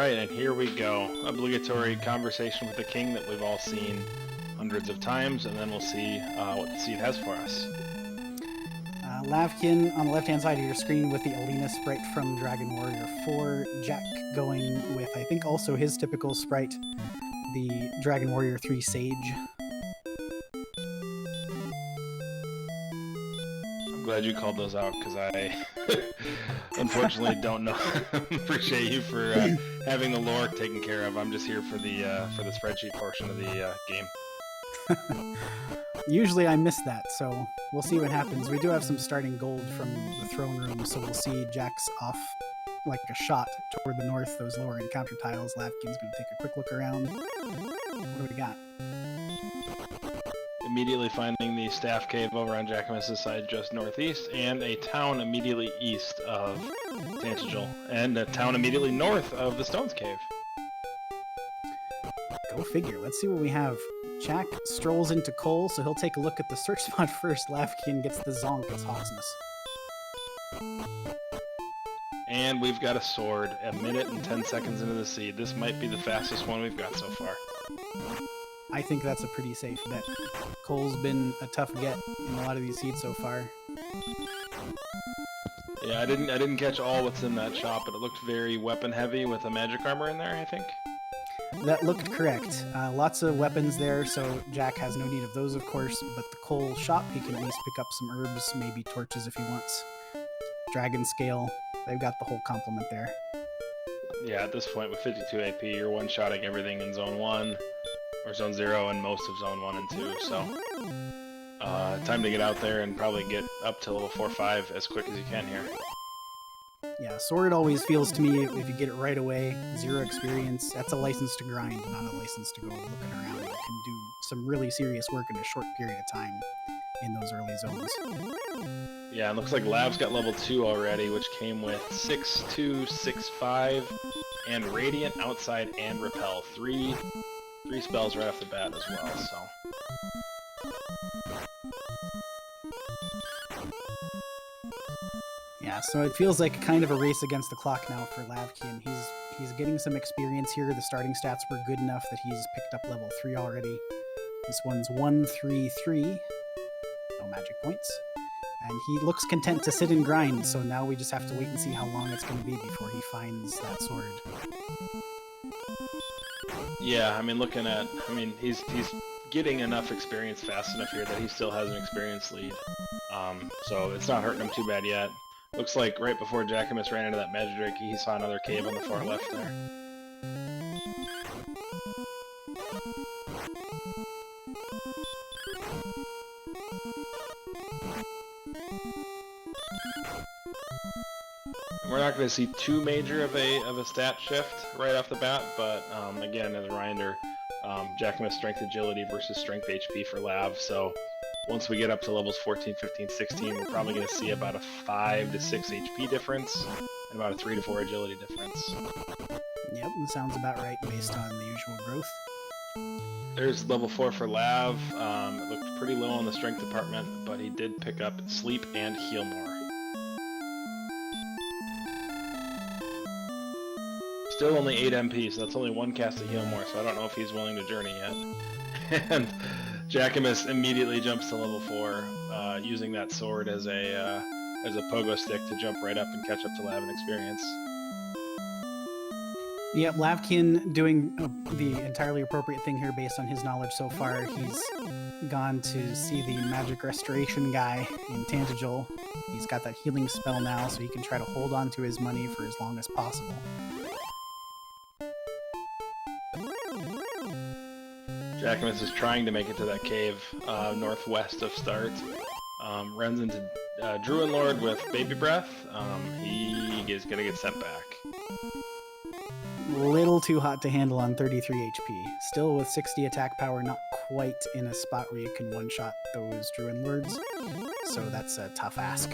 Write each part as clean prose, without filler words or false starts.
right, and here we go. Obligatory conversation with the king that we've all seen hundreds of times, and then we'll see what the seed has for us. Lavkian on the left-hand side of your screen with the Alina sprite from Dragon Warrior 4. Jack going with, I think, also his typical sprite, the Dragon Warrior 3 Sage. I'm glad you called those out, because I unfortunately don't know. Appreciate you for having the lore taken care of. I'm just here for the spreadsheet portion of the game. Usually I miss that, so we'll see what happens. We do have some starting gold from the throne room, so we'll see Jack's off like a shot toward the north, those lower encounter tiles. Lavkin's going to take a quick look around. What do we got? Immediately finding the staff cave over on Jackimus' side just northeast, and a town immediately east of Tantagel, and a town immediately north of the Stones Cave. Go figure. Let's see what we have. Jack strolls into Cole, so he'll take a look at the search spot first. Lavkian gets the zonk as Hawksness. And we've got a sword, a minute and 10 seconds into the seed. This might be the fastest one we've got so far. I think that's a pretty safe bet. Cole's been a tough get in a lot of these seeds so far. Yeah, I didn't catch all what's in that shop, but it looked very weapon heavy with a magic armor in there, I think. That looked correct. Lots of weapons there, so Jack has no need of those, of course, but the Cole shop, he can at least pick up some herbs, maybe torches if he wants. Dragon scale, they've got the whole complement there. Yeah, at this point with 52 AP, you're one-shotting everything in Zone 1, or Zone 0, and most of Zone 1 and 2, so time to get out there and probably get up to level 4-5 as quick as you can here. Yeah, sword always feels to me, if you get it right away, 0 experience, that's a license to grind, not a license to go looking around. You can do some really serious work in a short period of time in those early zones. Yeah, it looks like Lav's got level 2 already, which came with 6-2, 6-5, and Radiant, Outside, and Repel. Three spells right off the bat as well, so... Yeah, so it feels like kind of a race against the clock now for Lavkian. He's getting some experience here. The starting stats were good enough that he's picked up level 3 already. This one's 1-3-3. No magic points. And he looks content to sit and grind, so now we just have to wait and see how long it's going to be before he finds that sword. Yeah, I mean, he's getting enough experience fast enough here that he still has an experience lead. So it's not hurting him too bad yet. Looks like right before Jackimus ran into that magic drake, he saw another cave on the far left there. We're not going to see too major of a stat shift right off the bat, but again, as a reminder, Jackimus strength agility versus strength HP for Lav, so once we get up to levels 14, 15, 16, we're probably going to see about a 5 to 6 HP difference and about a 3 to 4 agility difference. Yep, that sounds about right based on the usual growth. There's level 4 for Lav. It looked pretty low on the strength department, but he did pick up sleep and heal more. Still only 8 MP, so that's only one cast to heal more, so I don't know if he's willing to journey yet. And Jackimus immediately jumps to level 4, using that sword as a pogo stick to jump right up and catch up to Lav and experience. Yep, Lavkian doing the entirely appropriate thing here based on his knowledge so far. He's gone to see the magic restoration guy in Tantagel. He's got that healing spell now, so he can try to hold on to his money for as long as possible. Jackimus is trying to make it to that cave northwest of start. Runs into Dragonlord with baby breath. He is going to get sent back. Little too hot to handle on 33 HP. Still with 60 attack power, not quite in a spot where you can one-shot those Dragonlords. So that's a tough ask.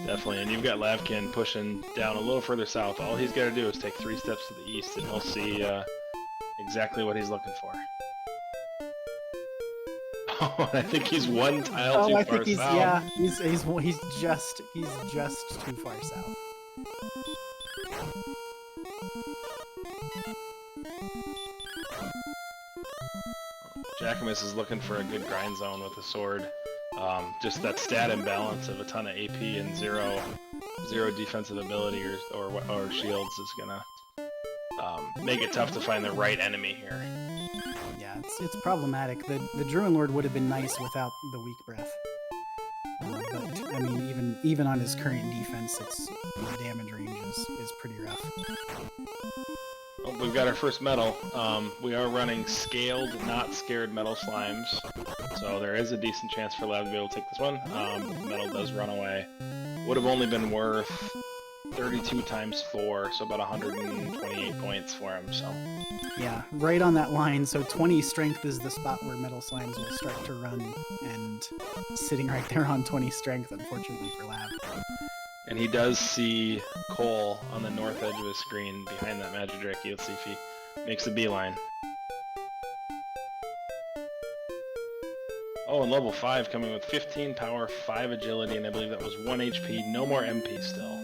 Definitely, and you've got Lavkian pushing down a little further south. All he's got to do is take 3 steps to the east, and he'll see exactly what he's looking for. Oh, I think he's one tile too far south. Yeah, he's just too far south. Jackimus is looking for a good grind zone with a sword. Just that stat imbalance of a ton of AP and zero defensive ability or shields is gonna make it tough to find the right enemy here. Yeah, it's problematic. The Dragonlord would have been nice without the weak breath. But I mean, even on his current defense, the damage range is pretty rough. Well, we've got our first medal. We are running scaled, not scared metal slimes, so there is a decent chance for Lav to be able to take this one. The medal does run away. Would have only been worth 32 times 4, so about 128 points for him. So yeah, right on that line. So 20 strength is the spot where metal slimes will start to run, and sitting right there on 20 strength, unfortunately for Lav. And he does see Cole on the north edge of his screen behind that Magic Drake. Let's see if he makes a beeline. Oh, and level 5 coming with 15 power, 5 agility, and I believe that was 1 HP. No more MP still.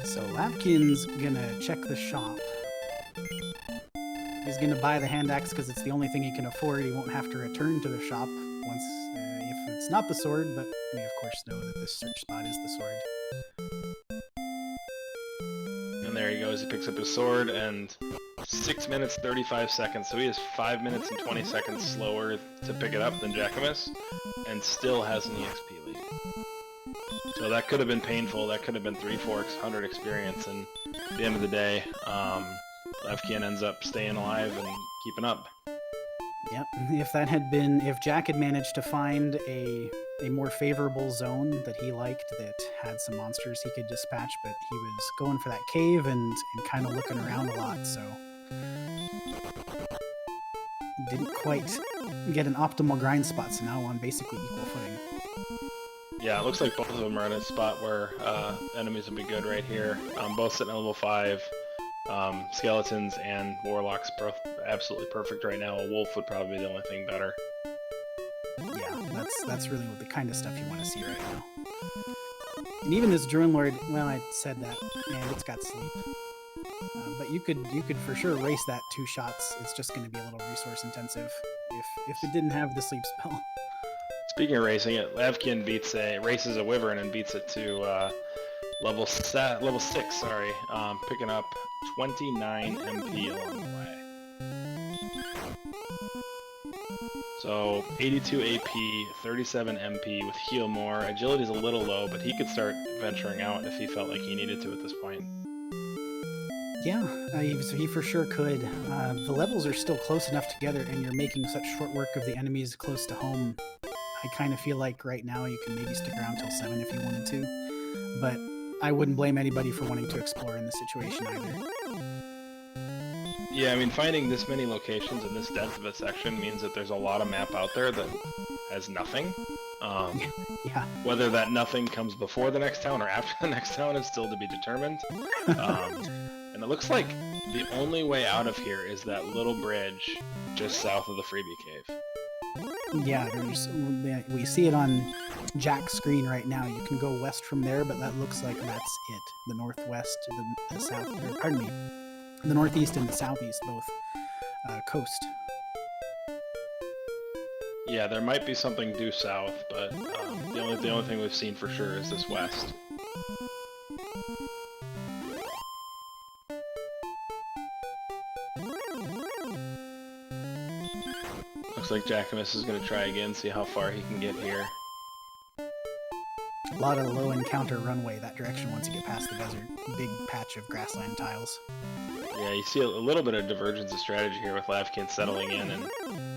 So Lavkian's gonna check the shop. He's gonna buy the hand axe because it's the only thing he can afford. He won't have to return to the shop once if it's not the sword, but we of course know that this search spot is the sword. And there he goes, he picks up his sword, and 6 minutes 35 seconds, so he is 5 minutes and 20 seconds slower to pick it up than Jackimus, and still has an EXP lead. So that could have been painful, that could have been 3 forks, 100 experience, and at the end of the day, lavkian ends up staying alive and keeping up. Yep, if Jack had managed to find a more favorable zone that he liked that had some monsters he could dispatch, but he was going for that cave and kind of looking around a lot, so didn't quite get an optimal grind spot, so now on basically equal footing. Yeah, it looks like both of them are in a spot where enemies would be good right here. Both sitting at level 5. Skeletons and warlocks both absolutely perfect right now. A wolf would probably be the only thing better. Yeah, that's really the kind of stuff you want to see right now. And even this Dragonlord, well, I said that, and it's got sleep. But you could for sure race that 2 shots. It's just going to be a little resource intensive if it didn't have the sleep spell. Speaking of racing it, Lavkian races a wyvern and beats it to level 6. Sorry, picking up 29 MP along the way. So 82 AP, 37 MP with heal more. Agility's a little low, but he could start venturing out if he felt like he needed to at this point. Yeah, he for sure could. The levels are still close enough together, and you're making such short work of the enemies close to home. I kind of feel like right now you can maybe stick around till 7 if you wanted to, but I wouldn't blame anybody for wanting to explore in this situation either. Yeah, I mean, finding this many locations in this depth of a section means that there's a lot of map out there that has nothing. Yeah. Whether that nothing comes before the next town or after the next town is still to be determined. And it looks like the only way out of here is that little bridge just south of the freebie cave. Yeah, we see it on Jack's screen right now. You can go west from there, but that looks like that's it. The northwest, the south, or pardon me, the northeast and the southeast, both coast. Yeah, there might be something due south, but the only thing we've seen for sure is this west. Looks like Jackimus is going to try again, see how far he can get here. A lot of low encounter runway that direction once you get past the desert. Big patch of grassland tiles. Yeah, you see a little bit of divergence of strategy here with Lavkian settling in and,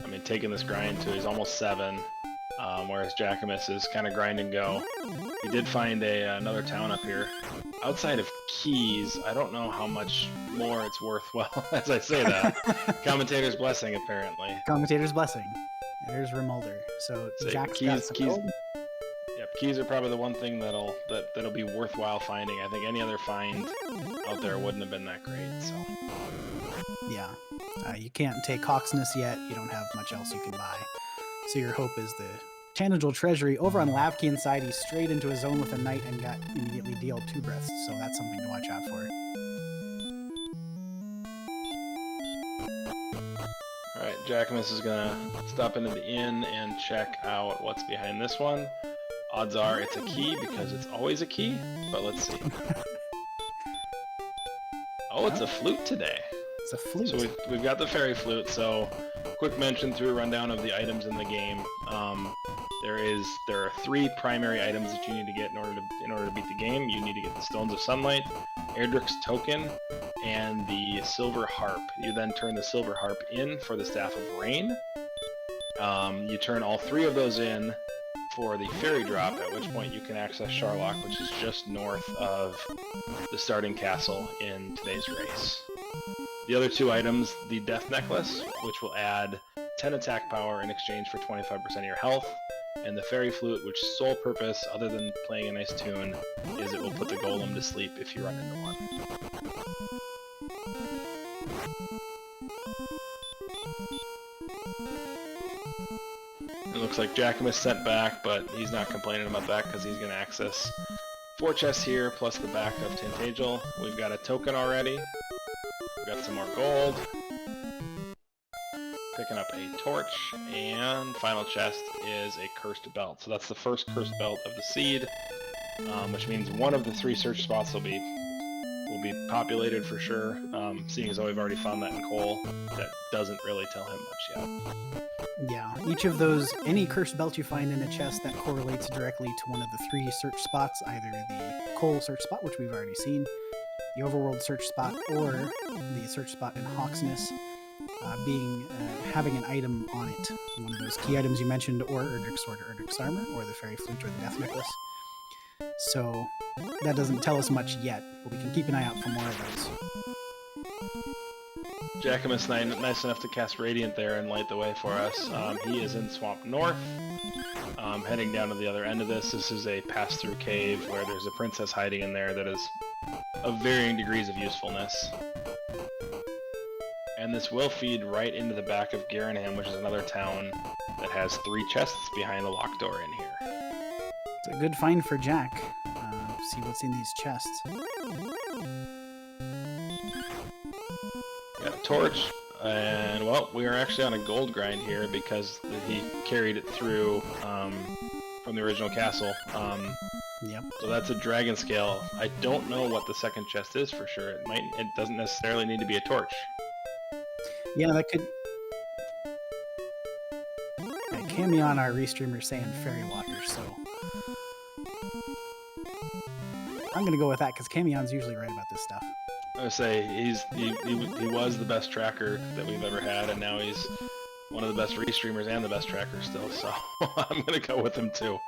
I mean, taking this grind to he's almost 7, whereas Jackimus is kind of grind and go. He did find another town up here. Outside of Keys, I don't know how much more it's worthwhile as I say that. Commentator's blessing, apparently. Commentator's blessing. There's Remulder. So Jack's got some gold. Yep, Keys are probably the one thing that'll be worthwhile finding. I think any other find out there wouldn't have been that great. So yeah, you can't take Hawksness yet. You don't have much else you can buy. So your hope is the Tangible Treasury. Over on Lavkian's side, he's straight into a zone with a knight and got immediately dealt 2 breaths, so that's something to watch out for. Alright, Jackimus is gonna stop into the inn and check out what's behind this one. Odds are it's a key because it's always a key, but let's see. Oh, it's a flute today. It's a flute. So we've got the fairy flute, so quick mention through a rundown of the items in the game. There are 3 primary items that you need to get in order to beat the game. You need to get the Stones of Sunlight, Erdrick's Token, and the Silver Harp. You then turn the Silver Harp in for the Staff of Rain. You turn all 3 of those in for the Fairy Drop, at which point you can access Charlock, which is just north of the starting castle in today's race. The other 2 items, the Death Necklace, which will add 10 attack power in exchange for 25% of your health, and the Fairy Flute, which sole purpose, other than playing a nice tune, is it will put the golem to sleep if you run into one. It looks like Jackimus sent back, but he's not complaining about that because he's going to access 4 chests here, plus the back of Tantagel. We've got a token already. We've got some more gold. Picking up a torch, and final chest is a cursed belt. So that's the first cursed belt of the seed, which means one of the 3 search spots will be populated for sure. Seeing as though we've already found that in Cole, that doesn't really tell him much yet. Yeah, each of those, any cursed belt you find in a chest that correlates directly to one of the 3 search spots, either the Cole search spot, which we've already seen, the overworld search spot, or the search spot in Hawksness, having an item on it, one of those key items you mentioned, or Erdrick's Sword or Erdrick's Armor, or the Fairy Flute or the Death Necklace. So that doesn't tell us much yet, but we can keep an eye out for more of those. Jackimus nice enough to cast Radiant there and light the way for us. He is in Swamp North, heading down to the other end of this. This is a pass-through cave where there's a princess hiding in there that is of varying degrees of usefulness. And this will feed right into the back of Garenham, which is another town that has 3 chests behind a locked door in here. It's a good find for Jack. See what's in these chests. Got a torch, and well, we are actually on a gold grind here because he carried it through from the original castle. Yep. So that's a dragon scale. I don't know what the second chest is for sure. It doesn't necessarily need to be a torch. Yeah, that could... Yeah, Camion, our restreamer, saying fairy water, so... I'm gonna go with that, because Camion's usually right about this stuff. I would say he was the best tracker that we've ever had, and now he's one of the best restreamers and the best tracker still, so I'm gonna go with him too.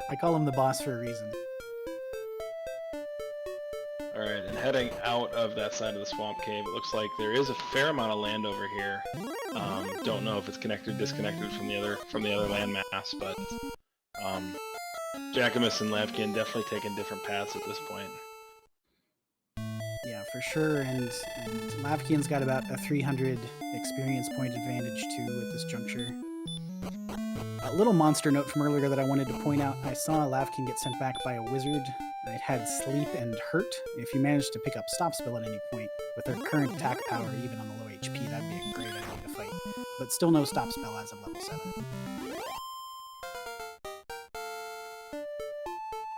I call him the boss for a reason. Alright, and heading out of that side of the swamp cave, it looks like there is a fair amount of land over here. Don't know if it's connected or disconnected from the other land mass, but Jackimus and Lavkian definitely taking different paths at this point. Yeah, for sure, and Lavkian's got about a 300 experience point advantage too at this juncture. A little monster note from earlier that I wanted to point out, I saw Lavkian get sent back by a wizard. It had Sleep and Hurt. If you managed to pick up Stop Spell at any point, with their current attack power, even on the low HP, that'd be a great idea to fight. But still no Stop Spell as of level 7.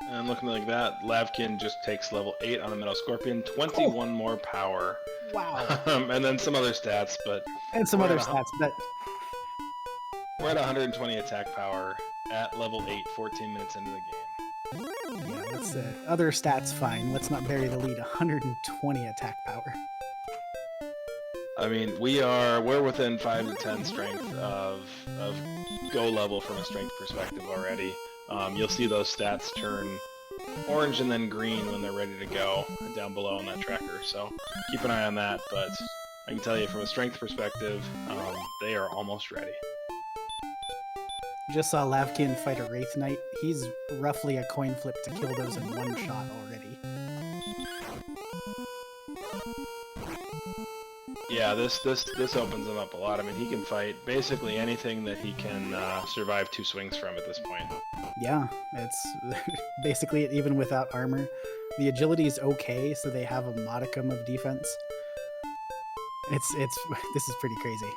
And looking like that, Lavkian just takes level 8 on the Metal Scorpion, 21 more power. Wow. And then some other stats, but... And some other stats, but... We're at 120 attack power at level 8, 14 minutes into the game. Yeah, let's other stats fine. Let's not bury the lead. 120 attack power. I mean, we're within 5 to 10 strength of go level from a strength perspective already. You'll see those stats turn orange and then green when they're ready to go down below on that tracker. So keep an eye on that. But I can tell you from a strength perspective, they are almost ready. Just saw Lavkian fight a Wraith Knight. He's roughly a coin flip to kill those in one shot already. Yeah, this opens him up a lot. I mean, he can fight basically anything that he can survive 2 swings from at this point. Yeah, it's basically even without armor. The agility is okay, so they have a modicum of defense. It's this is pretty crazy.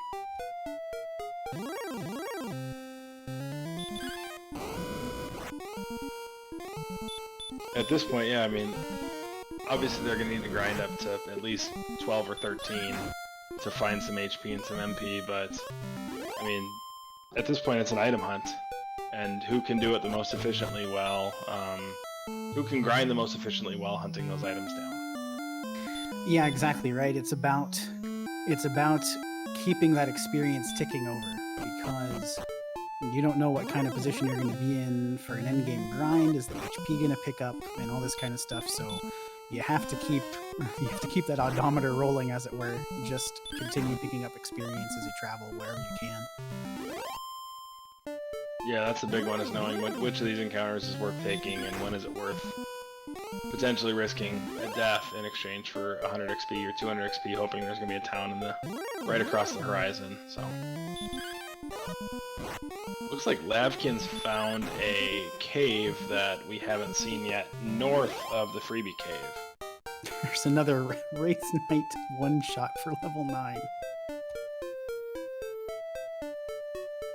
At this point, yeah, I mean, obviously they're going to need to grind up to at least 12 or 13 to find some HP and some MP, but, I mean, at this point it's an item hunt, and who can do it the most efficiently who can grind the most efficiently while hunting those items down. Yeah, exactly right. It's about keeping that experience ticking over, because you don't know what kind of position you're going to be in for an endgame grind. Is the HP going to pick up and all this kind of stuff? So you have to keep that odometer rolling, as it were. Just continue picking up experience as you travel wherever you can. Yeah, that's a big one, is knowing which of these encounters is worth taking and when is it worth potentially risking a death in exchange for 100 XP or 200 XP, hoping there's going to be a town right across the horizon. So looks like Lavkian's found a cave that we haven't seen yet north of the freebie cave. There's another Wraith Knight one-shot for level 9.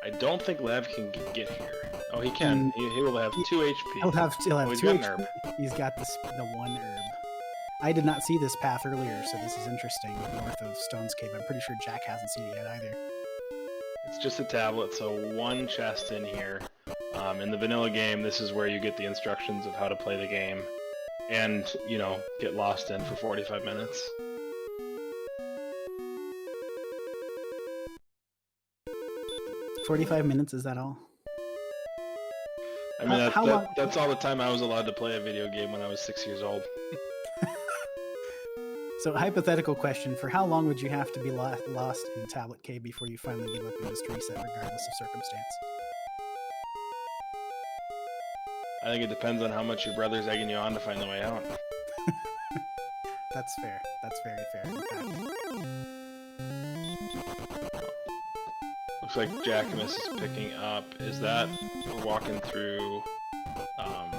I don't think Lavkian can get here. Oh, he can. He will have 2 HP. He'll have 2 he's got an HP. herb. He's got the 1 herb. I did not see this path earlier, so this is interesting. North of Stone's Cave. I'm pretty sure Jack hasn't seen it yet either. It's just a tablet, so 1 chest in here. In the vanilla game, this is where you get the instructions of how to play the game. And, you know, get lost in for 45 minutes. $45 minutes, is that all? I mean, that's all the time I was allowed to play a video game when I was 6 years old. So, hypothetical question, for how long would you have to be lost in Tablet Cave before you finally give up and just reset regardless of circumstance? I think it depends on how much your brother's egging you on to find the way out. That's fair. That's very fair, in fact. Looks like Jackimus is picking up. Is that we're walking through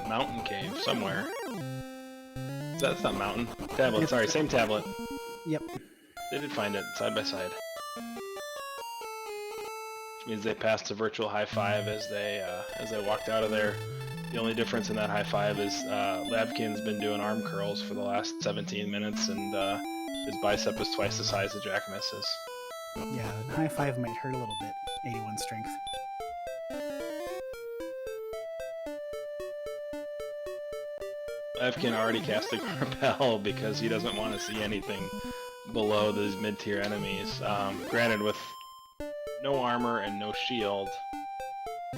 mountain cave somewhere? That's not mountain. Tablet, sorry, same tablet. Yep. They did find it side by side. Which means they passed a virtual high five as they walked out of there. The only difference in that high five is Lavkian's been doing arm curls for the last 17 minutes, and his bicep is twice the size of Jackimus's. Yeah, the high five might hurt a little bit. 81 strength. Lavkian already casting Repel because he doesn't want to see anything below these mid-tier enemies. Granted, with no armor and no shield,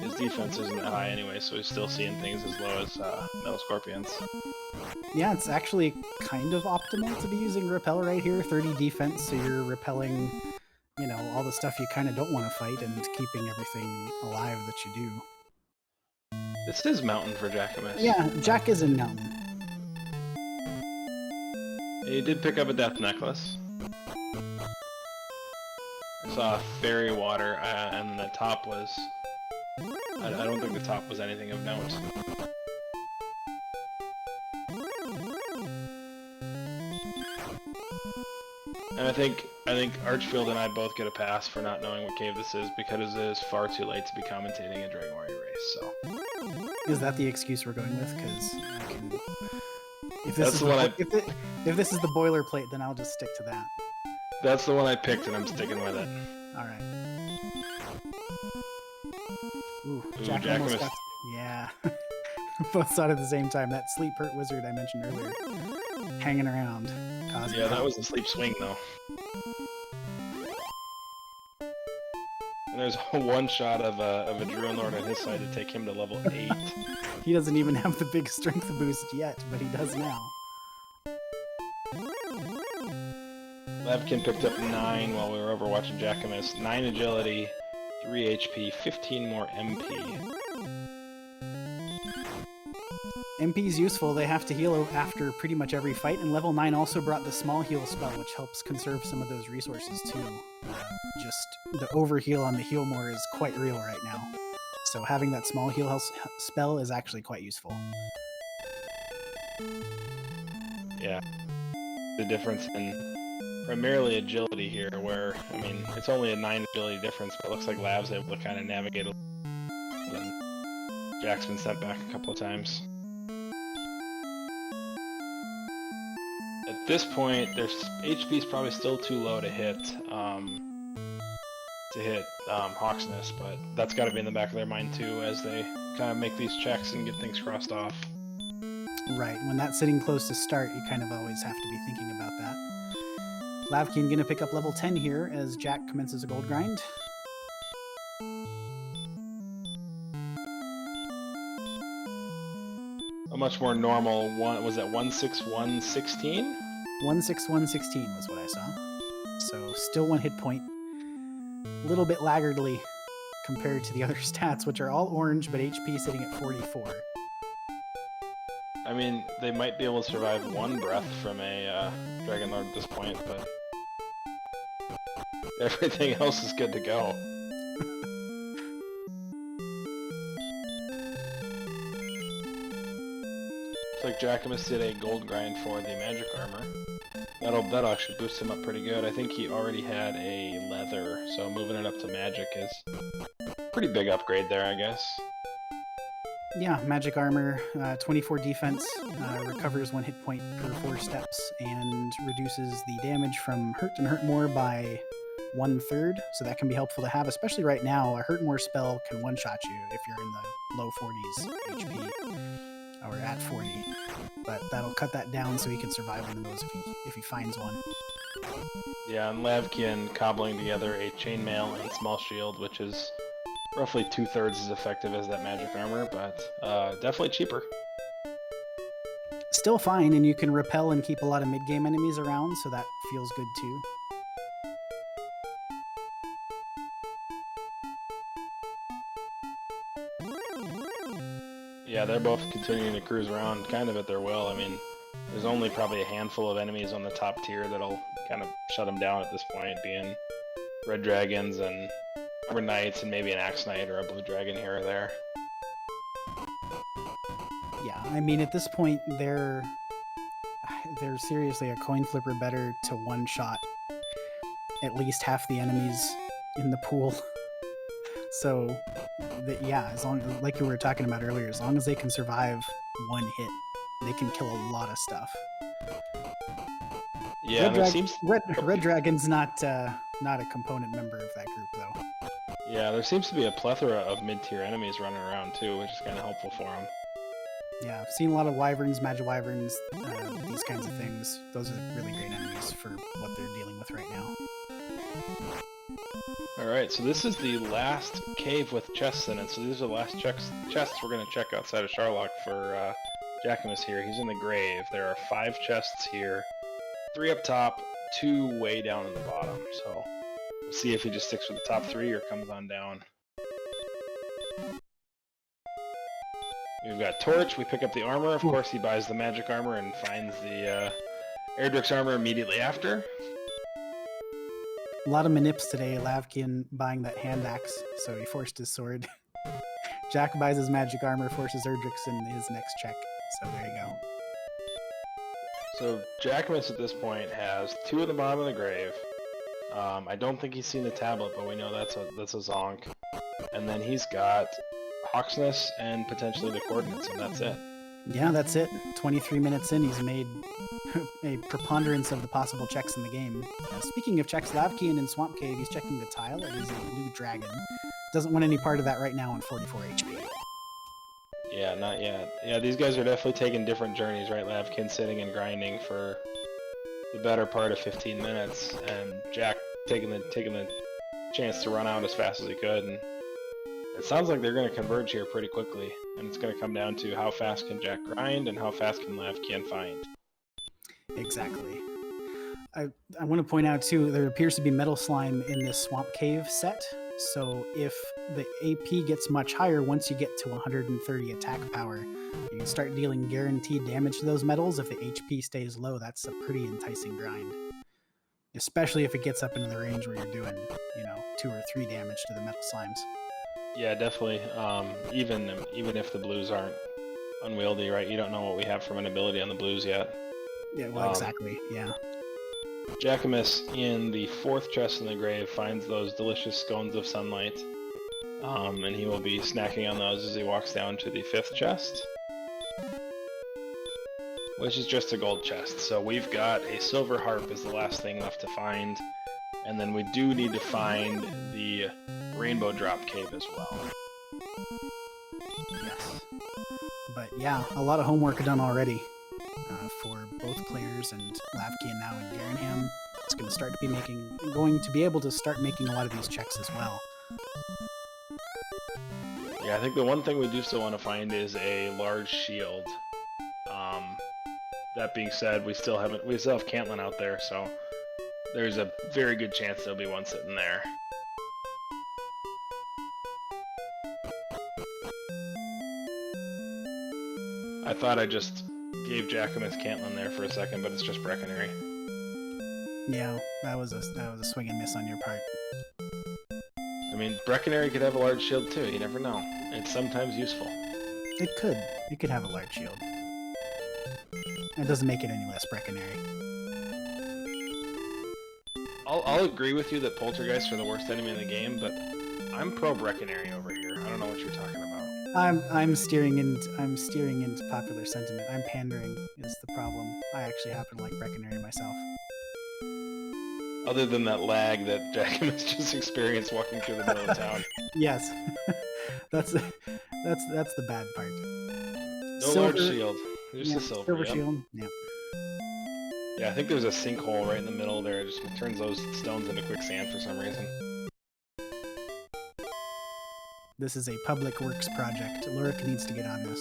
his defense isn't that high anyway, so he's still seeing things as low as Metal Scorpions. Yeah, it's actually kind of optimal to be using Repel right here. 30 defense, so you're repelling, you know, all the stuff you kind of don't want to fight and keeping everything alive that you do. This is mountain for Jackimus. Yeah, Jack is in mountain. He did pick up a death necklace. I saw fairy water, and the top was... I don't think the top was anything of note. And I think Archfield and I both get a pass for not knowing what cave this is, because it is far too late to be commentating a Dragon Warrior race, so... Is that the excuse we're going with? Because I can... If That's the one if this is the boilerplate, then I'll just stick to that. That's the one I picked, and I'm sticking with it. Alright. Ooh, Jack almost got... Yeah. Both saw it at the same time. That sleep hurt wizard I mentioned earlier. Hanging around. Causing Yeah, that was a sleep swing, though. And there's a one-shot of a Dragonlord on his side to take him to level 8. He doesn't even have the big strength boost yet, but he does now. Lavkian picked up 9 while we were over watching Jackimus. 9 agility, 3 HP, 15 more MP. MP is useful. They have to heal after pretty much every fight, and level 9 also brought the small heal spell, which helps conserve some of those resources too. Just the overheal on the heal more is quite real right now. So having that small heal spell is actually quite useful. Yeah. The difference in primarily agility here, where, I mean, it's only a 9 agility difference, but it looks like Lav's able to kind of navigate a little, and Jack's been sent back a couple of times. At this point, their HP is probably still too low to hit Hawksness, but that's got to be in the back of their mind too as they kind of make these checks and get things crossed off. Right, when that's sitting close to start, you kind of always have to be thinking about that. Lavkian gonna pick up level 10 here as Jack commences a gold grind. A much more normal one, was that 16116? 16116 was what I saw. So still 1 hit point. A little bit laggardly compared to the other stats, which are all orange, but HP sitting at 44. I mean, they might be able to survive one breath from a Dragonlord at this point, but everything else is good to go. Looks like Jackimus did a gold grind for the magic armor. That'll actually boost him up pretty good. I think he already had a leather, so moving it up to magic is a pretty big upgrade there, I guess. Yeah, magic armor, 24 defense, recovers 1 hit point per 4 steps, and reduces the damage from hurt and hurt more by 1/3. So that can be helpful to have, especially right now. A hurt more spell can one-shot you if you're in the low 40s HP, or at 40. But that'll cut that down so he can survive one of those if he finds one. Yeah, and Lavkian cobbling together a chainmail and small shield, which is roughly 2/3 as effective as that magic armor, but definitely cheaper. Still fine, and you can repel and keep a lot of mid-game enemies around, so that feels good too. Yeah, they're both continuing to cruise around kind of at their will. I mean, there's only probably a handful of enemies on the top tier that'll kind of shut them down at this point, being red dragons and Arbor Knights and maybe an Axe Knight or a blue dragon here or there. Yeah, I mean, at this point, they're seriously a coin flipper better to one-shot at least half the enemies in the pool. So, yeah, as long, like you were talking about earlier, as long as they can survive 1 hit, they can kill a lot of stuff. Yeah, Red Dragon's not a component member of that group, though. Yeah, there seems to be a plethora of mid-tier enemies running around too, which is kind of helpful for them. Yeah, I've seen a lot of wyverns, magic wyverns, these kinds of things. Those are really great enemies for what they're dealing with right now. Alright, so this is the last cave with chests in it, so these are the last chests we're going to check outside of Charlock for Jackimus here. He's in the grave. There are 5 chests here, 3 up top, 2 way down in the bottom, so we'll see if he just sticks with the top 3 or comes on down. We've got Torch, we pick up the armor, of course he buys the magic armor and finds the Erdrick's armor immediately after. A lot of manips today. Lavkian buying that hand axe, so he forced his sword. Jack buys his magic armor, forces Erdrick's in his next check. So there you go. So Jackimus at this point has 2 at the bottom of the grave. I don't think he's seen the tablet, but we know that's a zonk. And then he's got Hawksness and potentially the coordinates, and that's it. Yeah, that's it. 23 minutes in, he's made a preponderance of the possible checks in the game. Speaking of checks, Lavkian in Swamp Cave, he's checking the tile. It is a blue dragon. Doesn't want any part of that right now on 44 HP. Yeah, not yet. Yeah, these guys are definitely taking different journeys, right? Lavkian sitting and grinding for the better part of 15 minutes, and Jack taking the chance to run out as fast as he could. And it sounds like they're going to converge here pretty quickly, and it's going to come down to how fast can Jack grind and how fast can Lavkian find. Exactly. I want to point out too, there appears to be metal slime in this Swamp Cave set, So if the AP gets much higher, once you get to 130 attack power, you can start dealing guaranteed damage to those metals. If the HP stays low, that's a pretty enticing grind. Especially if it gets up into the range where you're doing, 2 or 3 damage to the metal slimes. Yeah, definitely. Even if the blues aren't unwieldy, right? You don't know what we have from an ability on the blues yet. Yeah, well, exactly. Yeah. Jackimus in the 4th chest in the grave finds those delicious scones of sunlight, and he will be snacking on those as he walks down to the 5th chest, which is just a gold chest. So we've got a silver harp as the last thing left to find, and then we do need to find the rainbow drop cave as well. Yes. But yeah, a lot of homework done already. For both players, and lavkian now and Garanham. It's going to be able to start making a lot of these checks as well. Yeah, I think the one thing we do still want to find is a large shield. That being said, we still have Caitlin out there, so there's a very good chance there'll be one sitting there. I thought I just gave Jackimus Caitlin there for a second, but it's just Breckenary. Yeah, that was a swing and miss on your part. I mean, Breckenary could have a large shield too, you never know. It's sometimes useful. It could have a large shield. That doesn't make it any less Breckenary. I'll agree with you that Poltergeists are the worst enemy in the game, but I'm pro Breckenary over here. I don't know what you're talking about. I'm steering into popular sentiment. I'm pandering is the problem. I actually happen to like Breckenary myself. Other than that lag that Jackimus just experienced walking through the middle of town. Yes, that's the bad part. No large shield. Just a silver shield. Yeah. Yeah, I think there's a sinkhole right in the middle there. It just turns those stones into quicksand for some reason. This is a public works project. Lorik needs to get on this.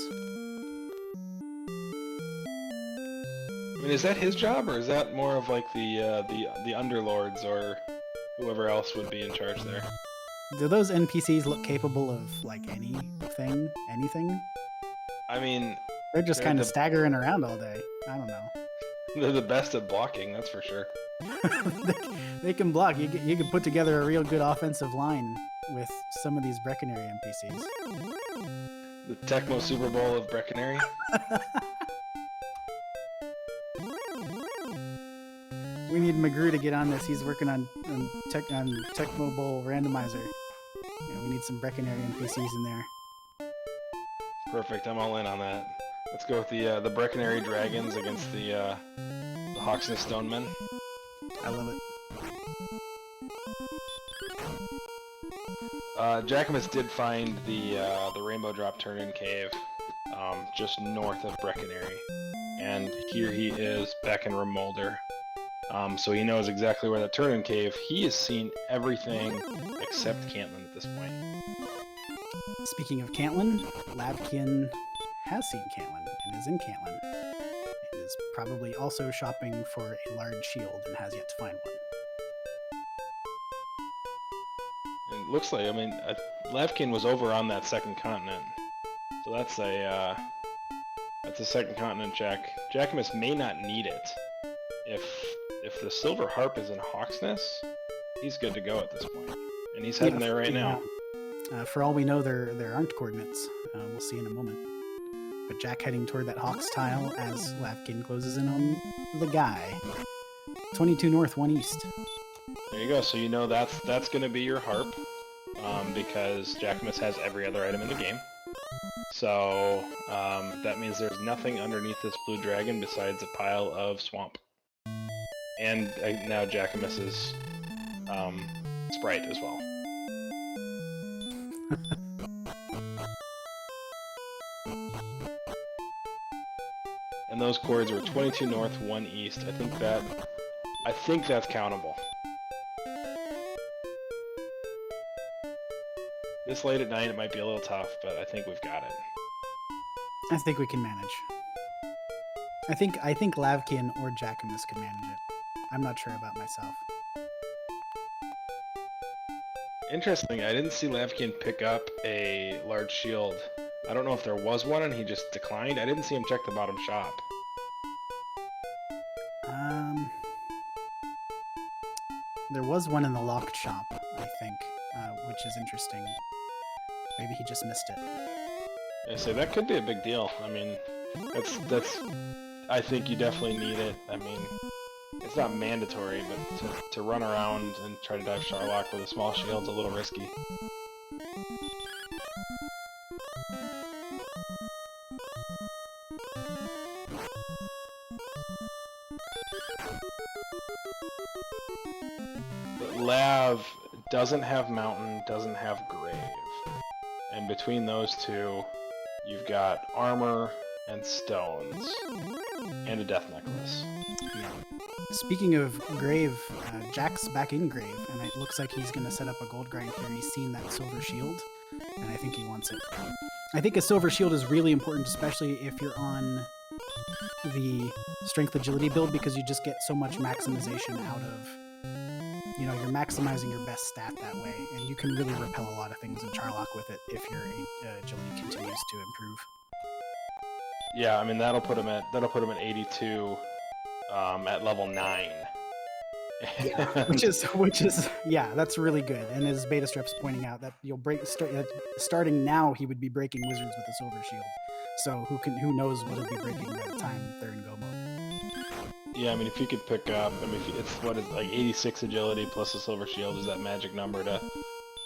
I mean, is that his job, or is that more of like the underlords or whoever else would be in charge there? Do those NPCs look capable of like anything? I mean, they're just kind of staggering around all day. I don't know. They're the best at blocking, that's for sure. they can block. You can put together a real good offensive line with some of these Breckenary NPCs. The Tecmo Super Bowl of Breckenary. We need McGrew to get on this. He's working on Tecmo Bowl Randomizer. We need some Breckenary NPCs in there. Perfect. I'm all in on that. Let's go with the Breckenary Dragons against the Hawksness Stonemen. I love it. Jackimus did find the Rainbow Drop Turn-In Cave just north of Breckenary, and here he is back in Remolder. So he knows exactly where that Turn-In Cave. He has seen everything except Caitlin at this point. Speaking of Caitlin, lavkian has seen Caitlin and is in Caitlin, and is probably also shopping for a large shield and has yet to find one. It looks like, lavkian was over on that second continent, so that's a second continent check. Jackimus may not need it. If the silver harp is in Hawksness, he's good to go at this point, and he's heading there right now. For all we know, there aren't coordinates. We'll see in a moment. But Jack heading toward that Hawks tile as lavkian closes in on the guy. 22 north, 1 east. There you go. So you know that's going to be your harp, because Jackimus has every other item in the game. So that means there's nothing underneath this blue dragon besides a pile of swamp. And now Jackimus's sprite as well. And those chords were 22 north, 1 east. I think that's countable. This late at night, it might be a little tough, but I think we've got it. I think we can manage. I think lavkian or Jackimus can manage it. I'm not sure about myself. Interesting. I didn't see Lavkian pick up a large shield. I don't know if there was one and he just declined. I didn't see him check the bottom shop. There was one in the locked shop, I think, which is interesting. Maybe he just missed it. I say that could be a big deal. I mean, that's. I think you definitely need it. I mean, it's not mandatory, but to run around and try to dive Charlock with a small shield's a little risky. But Lav doesn't have Mountain, doesn't have Grave. And between those two, you've got armor and stones and a death necklace. Yeah. Speaking of Grave, Jack's back in Grave, and it looks like he's going to set up a gold grind here. He's seen that silver shield, and I think he wants it. I think a silver shield is really important, especially if you're on the strength agility build, because you just get so much maximization out of, you know, you're maximizing your best stat that way, and you can really repel a lot of things in Charlock with it if your agility continues to improve. Yeah, I mean that'll put him at 82 at level 9. Yeah, which is yeah, that's really good. And as Beta Strep's pointing out, that you'll starting now, he would be breaking wizards with a silver shield. So who knows what he'll be breaking by the time they're in go mode. Yeah, I mean if you could pick up, I mean it's what is like 86 agility plus a silver shield is that magic number to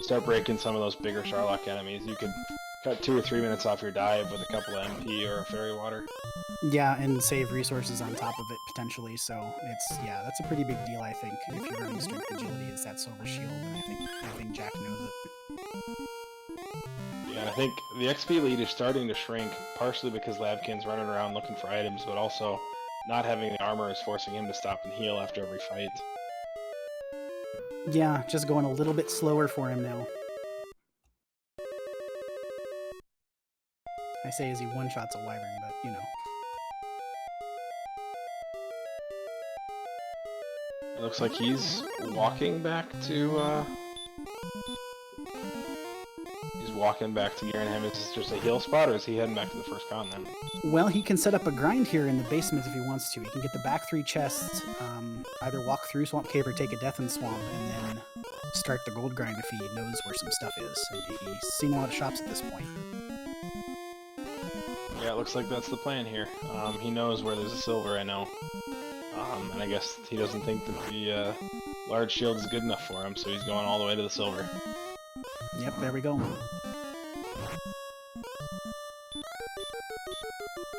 start breaking some of those bigger Charlock enemies. You could cut 2 or 3 minutes off your dive with a couple of MP or a fairy water. Yeah, and save resources on top of it potentially. So that's a pretty big deal, I think. If you're running strength agility, is that silver shield, and I think Jack knows it. Yeah, and I think the XP lead is starting to shrink, partially because Lavkin's running around looking for items, but also not having the armor is forcing him to stop and heal after every fight. Yeah, just going a little bit slower for him now. I say as he one-shots a wyvern, but, you know. It looks like he's walking back to, he's walking back to Garenham. Is this just a heal spot, or is he heading back to the first continent? Well, he can set up a grind here in the basement if he wants to. He can get the back 3 chests, either walk through Swamp Cave or take a Death in Swamp, and then start the gold grind if he knows where some stuff is. And he's seen a lot of shops at this point. Yeah, it looks like that's the plan here. He knows where there's a silver, I know. And I guess he doesn't think that the large shield is good enough for him, so he's going all the way to the silver. Yep, there we go.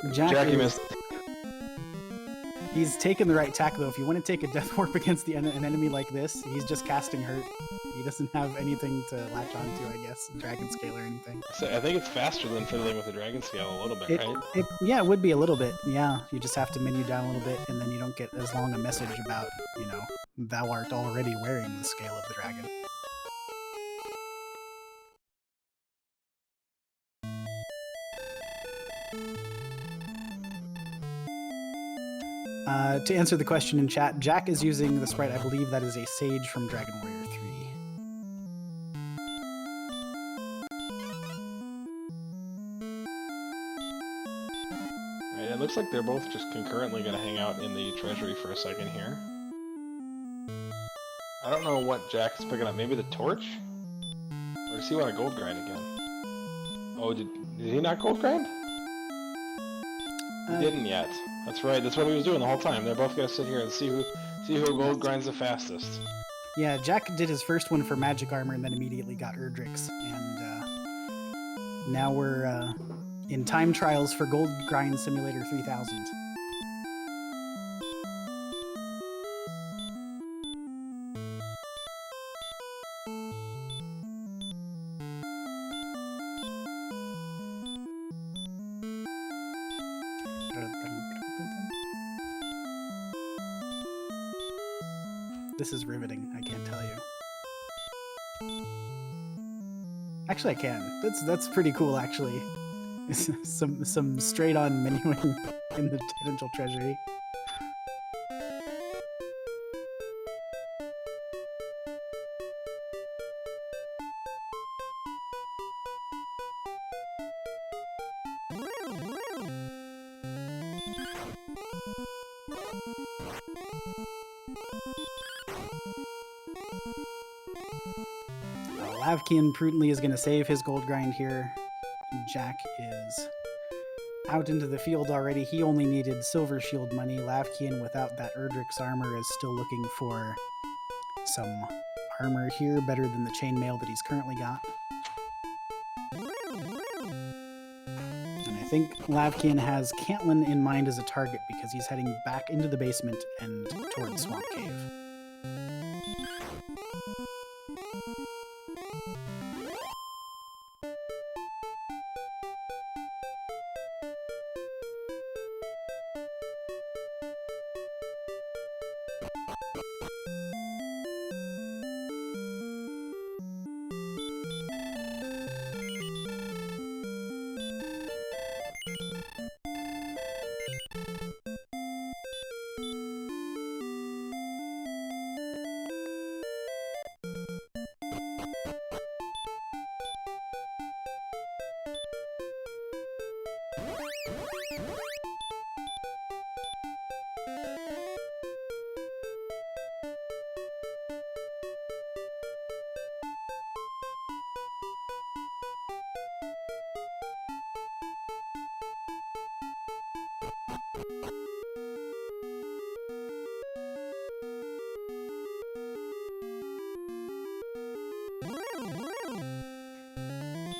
Jackimus. He's taken the right tack, though. If you want to take a Death Warp against an enemy like this, he's just casting Hurt. He doesn't have anything to latch onto, I guess, Dragon Scale or anything. So I think it's faster than fiddling with the Dragon Scale a little bit, right? Yeah, it would be a little bit. Yeah, you just have to menu down a little bit, and then you don't get as long a message about, you know, thou art already wearing the Scale of the Dragon. To answer the question in chat, Jack is using the sprite. I believe that is a Sage from Dragon Warrior 3. Right, it looks like they're both just concurrently going to hang out in the treasury for a second here. I don't know what Jack is picking up. Maybe the torch? Or does he want a gold grind again? Oh, did he not gold grind? He didn't yet. That's right. That's what he was doing the whole time. They're both gonna sit here and see who gold grinds the fastest. Yeah, Jack did his first one for magic armor and then immediately got Erdrix, and now we're in time trials for Gold Grind Simulator 3000. This is riveting, I can't tell you. Actually, I can. That's pretty cool, actually. some straight-on menuing in the potential treasury. Lavkian prudently is going to save his gold grind here. Jack is out into the field already. He only needed silver shield money. Lavkian, without that Erdrick's armor, is still looking for some armor here, better than the chainmail that he's currently got. And I think Lavkian has Cantlin in mind as a target because he's heading back into the basement and towards Swamp Cave.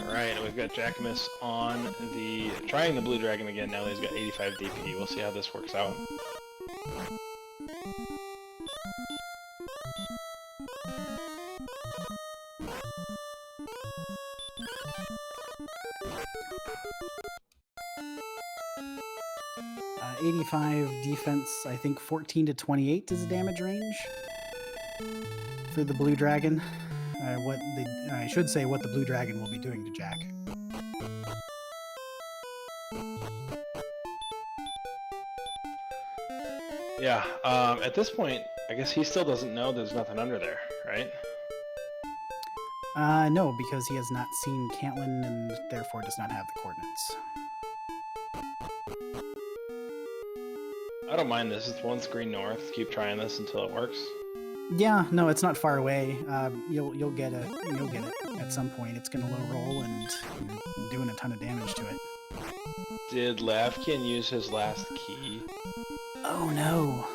Alright, we've got Jackimus on trying the blue dragon again now that he's got 85 DP. We'll see how this works out. Uh, 85 defense, I think 14 to 28 is the damage range for the blue dragon. I should say what the blue dragon will be doing to Jack. Yeah, at this point, I guess he still doesn't know there's nothing under there, right? No, because he has not seen Cantlin and therefore does not have the coordinates. I don't mind this. It's one screen north. Keep trying this until it works. Yeah, no, it's not far away. You'll get it at some point. It's gonna low roll and you're doing a ton of damage to it. Did Lavkian use his last key? Oh no,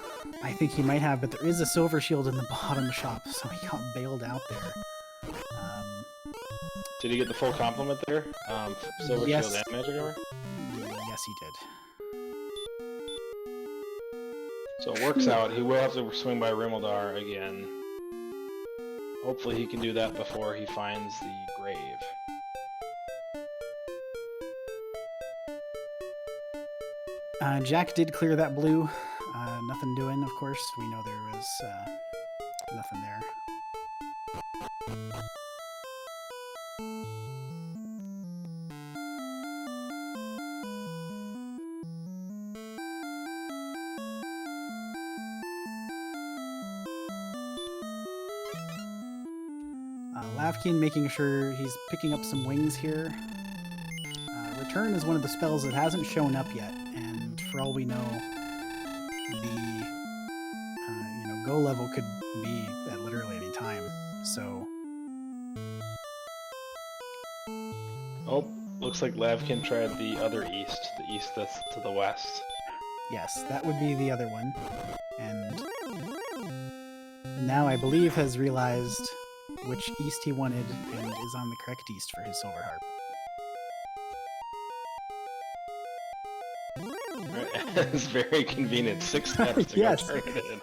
I think he might have, but there is a silver shield in the bottom shop, so he got bailed out there. Did he get the full complement there? Silver Yes. shield and magic armor? Yes, he did. So it works out. He will have to swing by Rimildar again. Hopefully he can do that before he finds the grave. Jack did clear that blue. Nothing doing, of course. We know there was nothing there. Lavkian making sure he's picking up some wings here. Return is one of the spells that hasn't shown up yet, and for all we know, the go level could be at literally any time. So, oh, looks like Lavkian tried the other east, the east that's to the west. yes, that would be the other one, and now I believe has realized which east he wanted and is on the correct east for his silver harp. It's very convenient. 6 steps to Yes. go turn it in.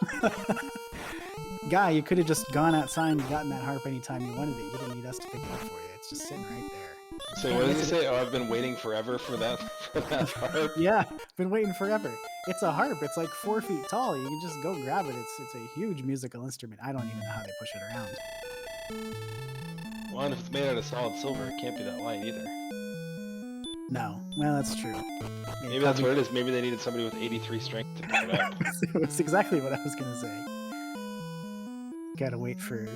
Guy, you could have just gone outside and gotten that harp anytime you wanted it. You didn't need us to pick it up for you. It's just sitting right there. So what does he say? Oh, I've been waiting forever for that harp. Yeah, been waiting forever. It's a harp. It's like 4 feet tall. You can just go grab it. It's a huge musical instrument. I don't even know how they push it around. Well, and if it's made out of solid silver, it can't be that light either. No, well, that's true. Maybe that's what it is. Maybe they needed somebody with 83 strength to pick it up. That's exactly what I was gonna say. Gotta wait for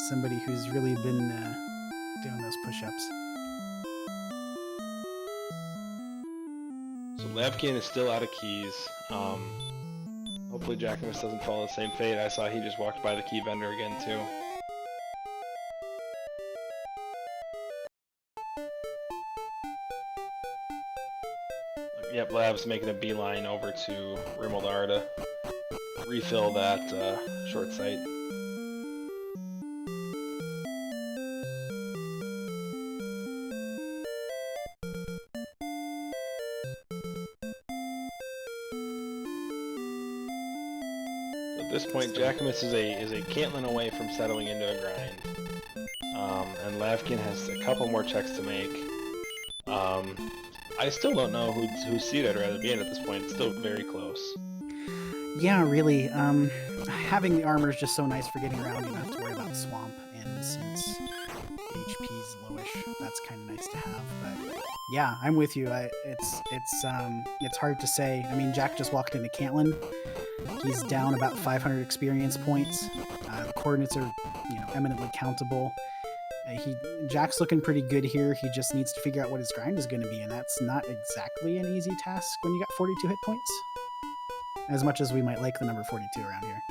somebody who's really been doing those push-ups. So lavkian is still out of keys. Hopefully Jackimus doesn't follow the same fate. I saw he just walked by the key vendor again too. Yep, Lav's making a beeline over to Rimaldar to refill that short sight. At this point, Jackimus is a Caitlyn away from settling into a grind, and Lavkin has a couple more checks to make. I still don't know whose seat I'd rather be in at this point. It's still very close. Yeah, really. Having the armor is just so nice for getting around. You don't have to worry about swamp, and since HP's lowish, that's kind of nice to have. But yeah, I'm with you. It's hard to say. I mean, Jack just walked into Caitlyn. He's down about 500 experience points. The coordinates are, eminently countable. Jack's looking pretty good here. He just needs to figure out what his grind is going to be, and that's not exactly an easy task when you got 42 hit points. As much as we might like the number 42 around here.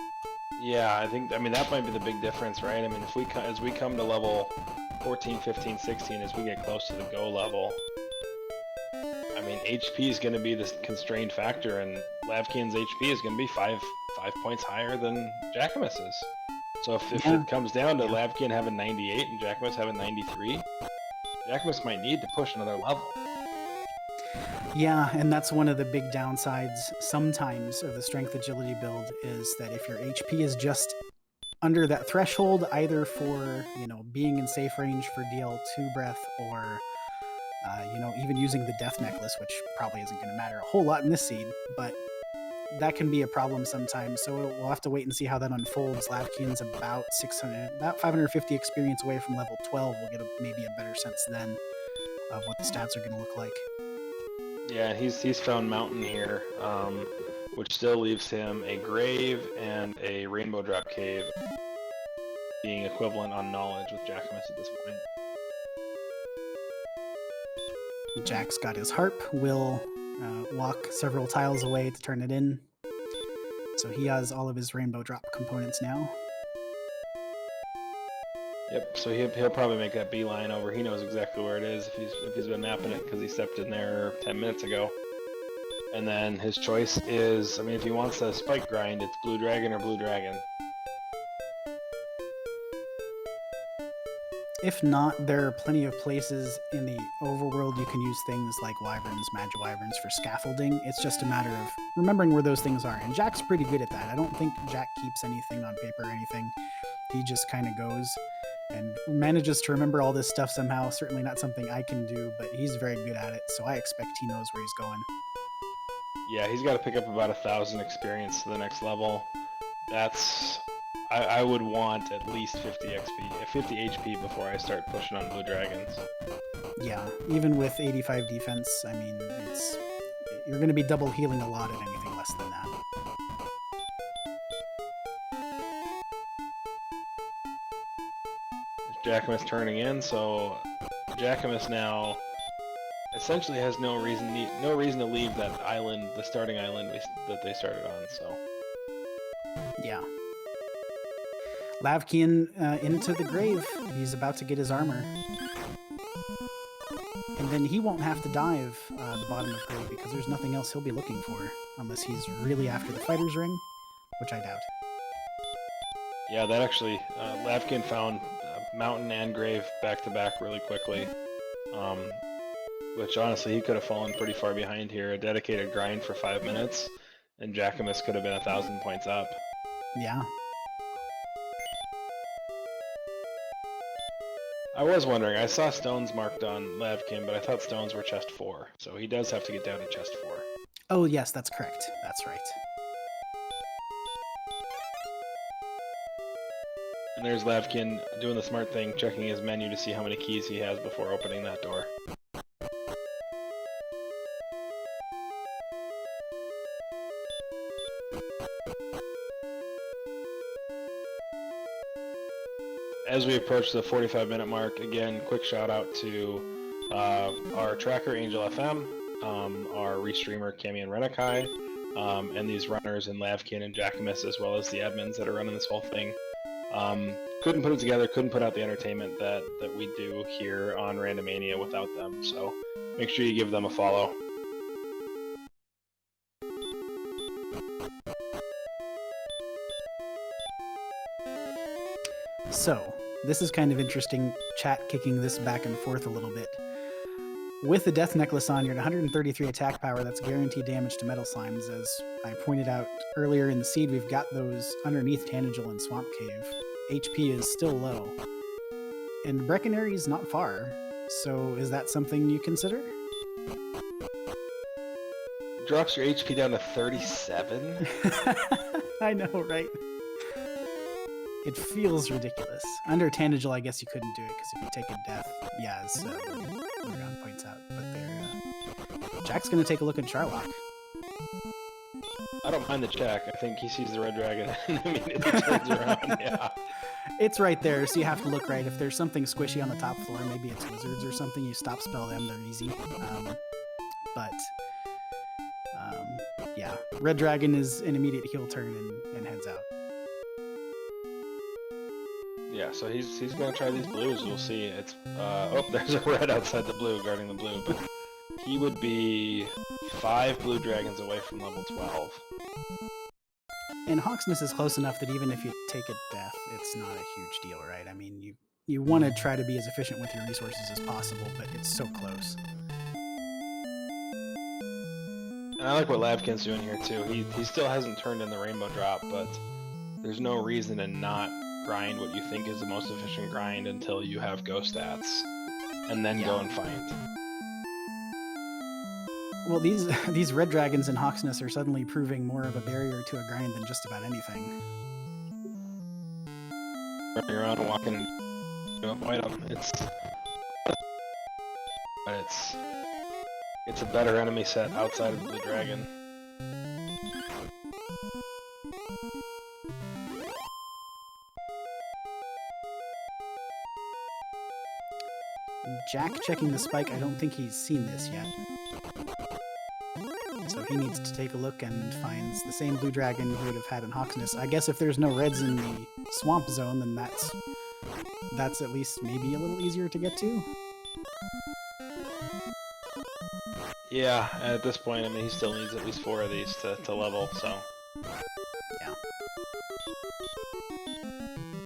Yeah, I mean, that might be the big difference, right? I mean, as we come to level 14, 15, 16, as we get close to the go level, I mean, HP is going to be the constrained factor, and Lavkian's HP is going to be five points higher than Jackimus's. So if it comes down to Lavkian having 98 and Jackimus having 93, Jackimus might need to push another level. Yeah, and that's one of the big downsides sometimes of the strength agility build, is that if your HP is just under that threshold, either for, being in safe range for DL2 breath, or, even using the death necklace, which probably isn't going to matter a whole lot in this seed, but that can be a problem sometimes, so we'll have to wait and see how that unfolds. Lavkian's about 550 experience away from level 12. We'll get maybe a better sense then of what the stats are going to look like. Yeah, he's found Mountain here, which still leaves him a grave and a rainbow drop cave being equivalent on knowledge with Jackimus at this point. Jack's got his harp. Will walk several tiles away to turn it in. So he has all of his rainbow drop components now. Yep, so he'll probably make that beeline over. He knows exactly where it is if he's been mapping it, because he stepped in there 10 minutes ago. And then his choice is, I mean, if he wants a spike grind, it's Blue Dragon or Blue Dragon. If not, there are plenty of places in the overworld you can use things like wyverns, magic wyverns for scaffolding. It's just a matter of remembering where those things are. And Jack's pretty good at that. I don't think Jack keeps anything on paper or anything. He just kind of goes and manages to remember all this stuff somehow. Certainly not something I can do, but he's very good at it, so I expect he knows where he's going. Yeah, he's got to pick up about 1,000 experience to the next level. That's... I would want at least 50 HP before I start pushing on Blue Dragons. Yeah, even with 85 defense, I mean, you're going to be double healing a lot at anything less than that. Jackimus turning in, so Jackimus now essentially has no reason to leave that island, the starting island that they started on. So yeah. Lavkian into the grave. He's about to get his armor. And then he won't have to dive the bottom of grave, because there's nothing else he'll be looking for, unless he's really after the fighter's ring, which I doubt. Yeah, that actually, Lavkian found Mountain and Grave back-to-back really quickly. Which honestly, he could have fallen pretty far behind here. A dedicated grind for 5 minutes, and Jackimus could have been 1,000 points up. Yeah. I was wondering, I saw stones marked on Lavkian, but I thought stones were chest 4, so he does have to get down to chest 4. Oh yes, that's correct. That's right. And there's Lavkian doing the smart thing, checking his menu to see how many keys he has before opening that door. As we approach the 45-minute mark, again, quick shout out to our tracker, Angel FM. our Restreamer, Cammy and Renakai, and these runners in Lavkian and Jackimus, as well as the admins that are running this whole thing. Couldn't put it together, couldn't put out the entertainment that we do here on Randomania without them, so make sure you give them a follow. So, this is kind of interesting, chat kicking this back and forth a little bit. With the Death Necklace on, you're at 133 attack power, that's guaranteed damage to Metal Slimes. As I pointed out earlier in the seed, we've got those underneath Tanager and Swamp Cave. HP is still low. And Breckonary's not far, so is that something you consider? Drops your HP down to 37? I know, right? It feels ridiculous. Under Tanager, I guess you couldn't do it, because if you take a death, yeah, as Morgan points out. But Jack's going to take a look at Charlock. I don't mind the check. I think he sees the red dragon and immediately turns around, yeah. It's right there, so you have to look right. If there's something squishy on the top floor, maybe it's wizards or something, you stop spell them, they're easy. Yeah, red dragon is an immediate heal turn and heads out. Yeah, so he's going to try these blues. We'll see. It's oh, there's a red outside the blue, guarding the blue, but he would be 5 blue dragons away from level 12. And Hawksness is close enough that even if you take a death, it's not a huge deal, right? I mean, you want to try to be as efficient with your resources as possible, but it's so close. And I like what Lavkin's doing here too. He still hasn't turned in the rainbow drop, but there's no reason to not grind what you think is the most efficient grind until you have go stats, and then go and fight. Well, these red dragons in Hawksness are suddenly proving more of a barrier to a grind than just about anything. Running around and walking and avoid them. It's a better enemy set outside of the blue dragon. Jack checking the spike, I don't think he's seen this yet. So he needs to take a look and finds the same blue dragon he would have had in Hawksness. I guess if there's no reds in the swamp zone, then that's at least maybe a little easier to get to. Yeah, at this point, I mean, he still needs at least 4 of these to level, so. Yeah.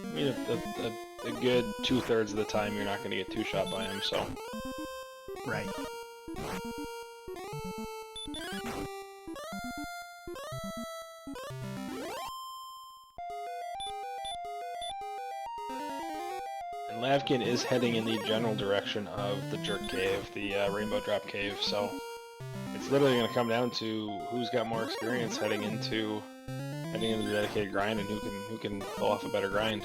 I mean, a good 2/3 of the time, you're not going to get 2-shot by him, so. Right. And Lavkian is heading in the general direction of the Jerk Cave, the Rainbow Drop Cave, so it's literally going to come down to who's got more experience heading into the dedicated grind and who can pull off a better grind.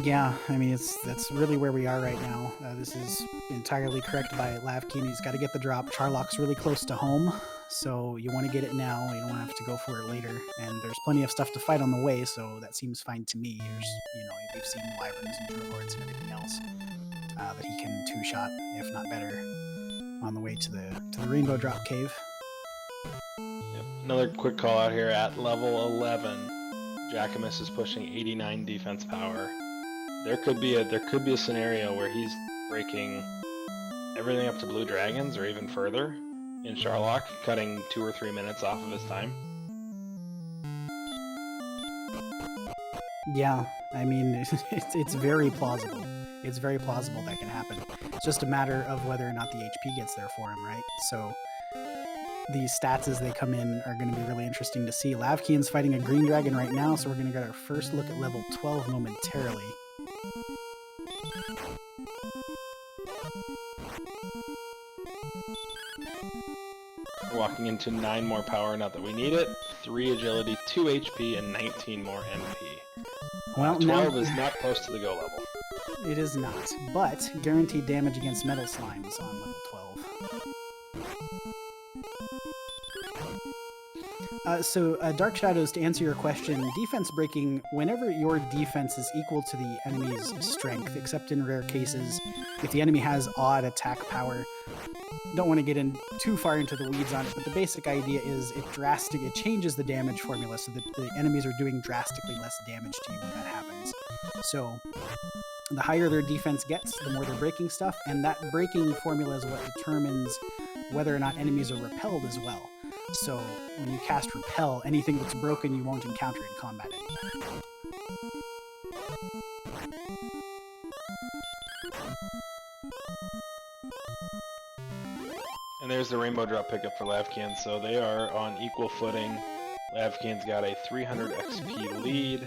Yeah, I mean, that's really where we are right now. This is entirely correct by Lavkian. He's got to get the drop. Charlock's really close to home, so you want to get it now. You don't want to have to go for it later. And there's plenty of stuff to fight on the way, so that seems fine to me. We've seen Wyverns and Dragonlords and everything else that he can 2-shot, if not better, on the way to the Rainbow Drop Cave. Yep. Another quick call out here at level 11. Jackimus is pushing 89 defense power. There could be a scenario where he's breaking everything up to blue dragons or even further in Charlock, cutting 2 or 3 minutes off of his time. Yeah, I mean, it's very plausible. It's very plausible that can happen. It's just a matter of whether or not the HP gets there for him, right? So these stats as they come in are going to be really interesting to see. Lavkian's fighting a green dragon right now, so we're going to get our first look at level 12 momentarily. We're walking into 9 more power, not that we need it, 3 agility, 2 HP, and 19 more MP. Well, 12 now, is not close to the go level. It is not, but guaranteed damage against metal slimes on level 12. So Dark Shadows, to answer your question, defense breaking, whenever your defense is equal to the enemy's strength, except in rare cases, if the enemy has odd attack power, don't want to get in too far into the weeds on it, but the basic idea is it changes the damage formula so that the enemies are doing drastically less damage to you when that happens. So the higher their defense gets, the more they're breaking stuff, and that breaking formula is what determines whether or not enemies are repelled as well. So when you cast Repel, anything that's broken you won't encounter in combat anymore. And there's the Rainbow Drop pickup for lavkian, so they are on equal footing. Lavkian's got a 300 XP lead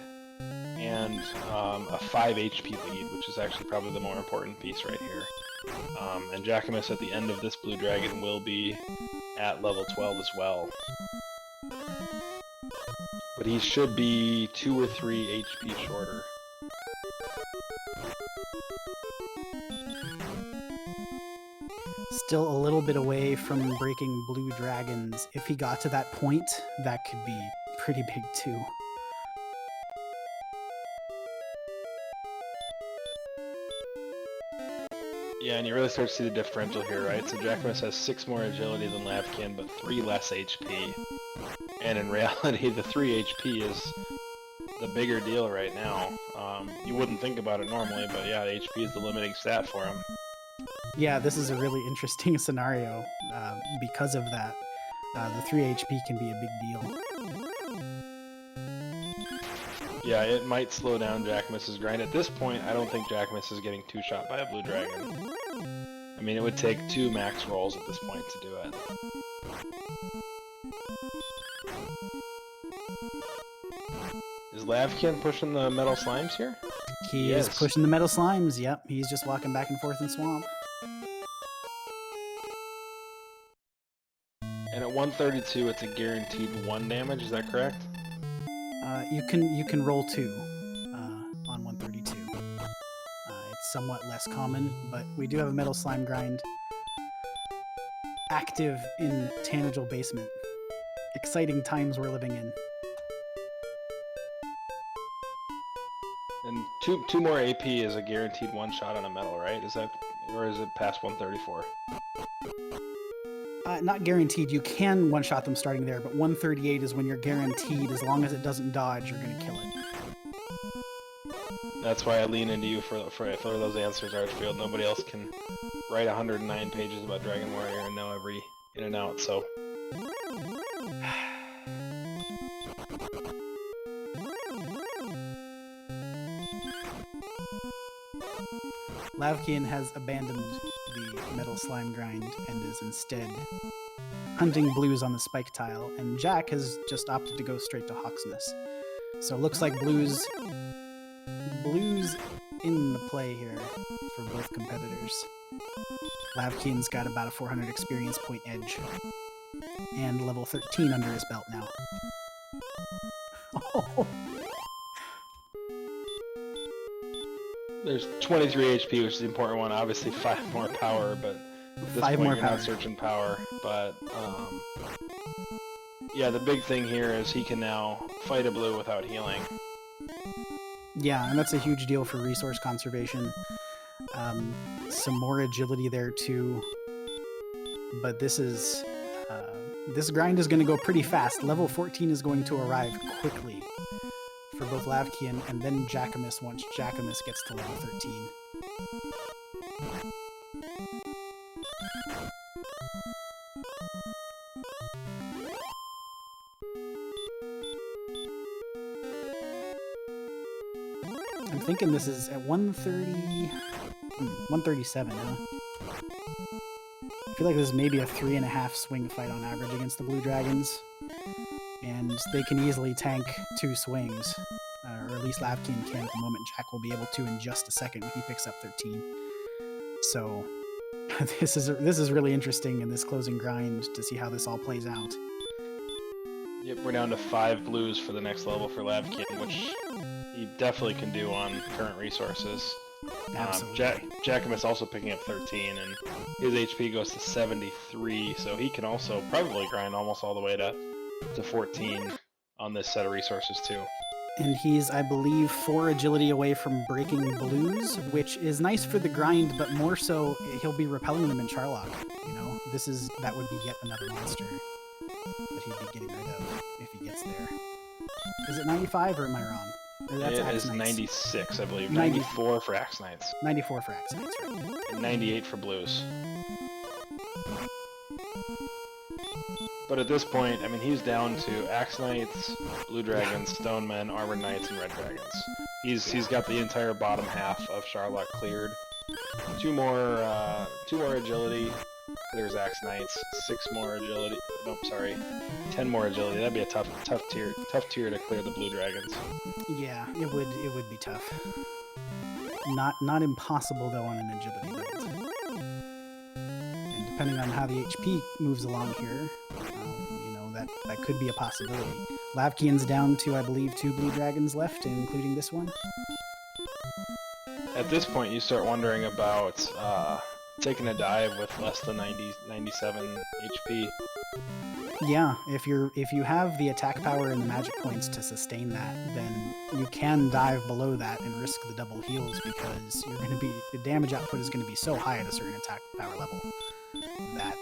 and a 5 HP lead, which is actually probably the more important piece right here. And Jackimus at the end of this blue dragon will be at level 12 as well. But he should be 2 or 3 HP shorter. Still a little bit away from breaking blue dragons. If he got to that point, that could be pretty big too. Yeah, and you really start to see the differential here, right? So Jackimus has 6 more agility than lavkian, but 3 less HP. And in reality, the 3 HP is the bigger deal right now. You wouldn't think about it normally, but yeah, HP is the limiting stat for him. Yeah, this is a really interesting scenario because of that. The 3 HP can be a big deal. Yeah, it might slow down Jackimus's grind. At this point, I don't think Jackimus is getting 2-shot by a blue dragon. I mean, it would take 2 max rolls at this point to do it. Is lavkian pushing the metal slimes here? He is pushing the metal slimes, yep. He's just walking back and forth in swamp. And at 132, it's a guaranteed 1 damage, is that correct? You can roll 2 on 132. It's somewhat less common, but we do have a metal slime grind active in Tanagel Basement. Exciting times we're living in. And two more AP is a guaranteed 1-shot on a metal, right? Is that, or is it past 134? Not guaranteed. You can one-shot them starting there, but 138 is when you're guaranteed. As long as it doesn't dodge, you're going to kill it. That's why I lean into you for those answers, Archfield. Nobody else can write 109 pages about Dragon Warrior and know every in and out, so... Lavkian has abandoned the metal slime grind and is instead hunting blues on the spike tile, and Jack has just opted to go straight to Hawksness. So it looks like blues in the play here for both competitors. Lavkian's got about a 400 experience point edge and level 13 under his belt now. Oh. There's 23 HP, which is the important one. Obviously 5 more power, but at this point you're not searching power. But yeah, the big thing here is he can now fight a blue without healing. Yeah, and that's a huge deal for resource conservation. Some more agility there too. But this grind is going to go pretty fast. Level 14 is going to arrive quickly for both Lavkian and then Jackimus once Jackimus gets to level 13. I'm thinking this is at 137, huh? I feel like this is maybe a 3.5 swing fight on average against the Blue Dragons. And they can easily tank 2 swings. Or at least Lavkian can at the moment. Jack will be able to in just a second when he picks up 13. So this is really interesting in this closing grind to see how this all plays out. Yep, we're down to 5 blues for the next level for Lavkian, which he definitely can do on current resources. Jackimus also picking up 13, and his HP goes to 73, so he can also probably grind almost all the way to 14 on this set of resources too. And he's, I believe, 4 agility away from breaking blues, which is nice for the grind, but more so he'll be repelling them in Charlock. You know, that would be yet another monster that he'd be getting rid of if he gets there. Is it 95 or am I wrong? Or that's It Axe is Knights. 96, I believe. 90. 94 for Axe Knights. 94 for Axe Knights, right? And 98 for Blues. But at this point, I mean, he's down to Axe Knights, Blue Dragons, Stone Men, Armored Knights, and Red Dragons. He's got the entire bottom half of Charlock cleared. Two more agility. Clears Axe Knights. 6 more agility. Nope, sorry. 10 more agility. That'd be a tough tier to clear the Blue Dragons. Yeah, it would be tough. Not impossible though on an agility build. And depending on how the HP moves along here, you know, that could be a possibility. Lavkian's down to, I believe, 2 Blue Dragons left, including this one. At this point, you start wondering about taking a dive with less than 97 HP. Yeah, if you have the attack power and the magic points to sustain that, then you can dive below that and risk the double heals because the damage output is going to be so high at a certain attack power level that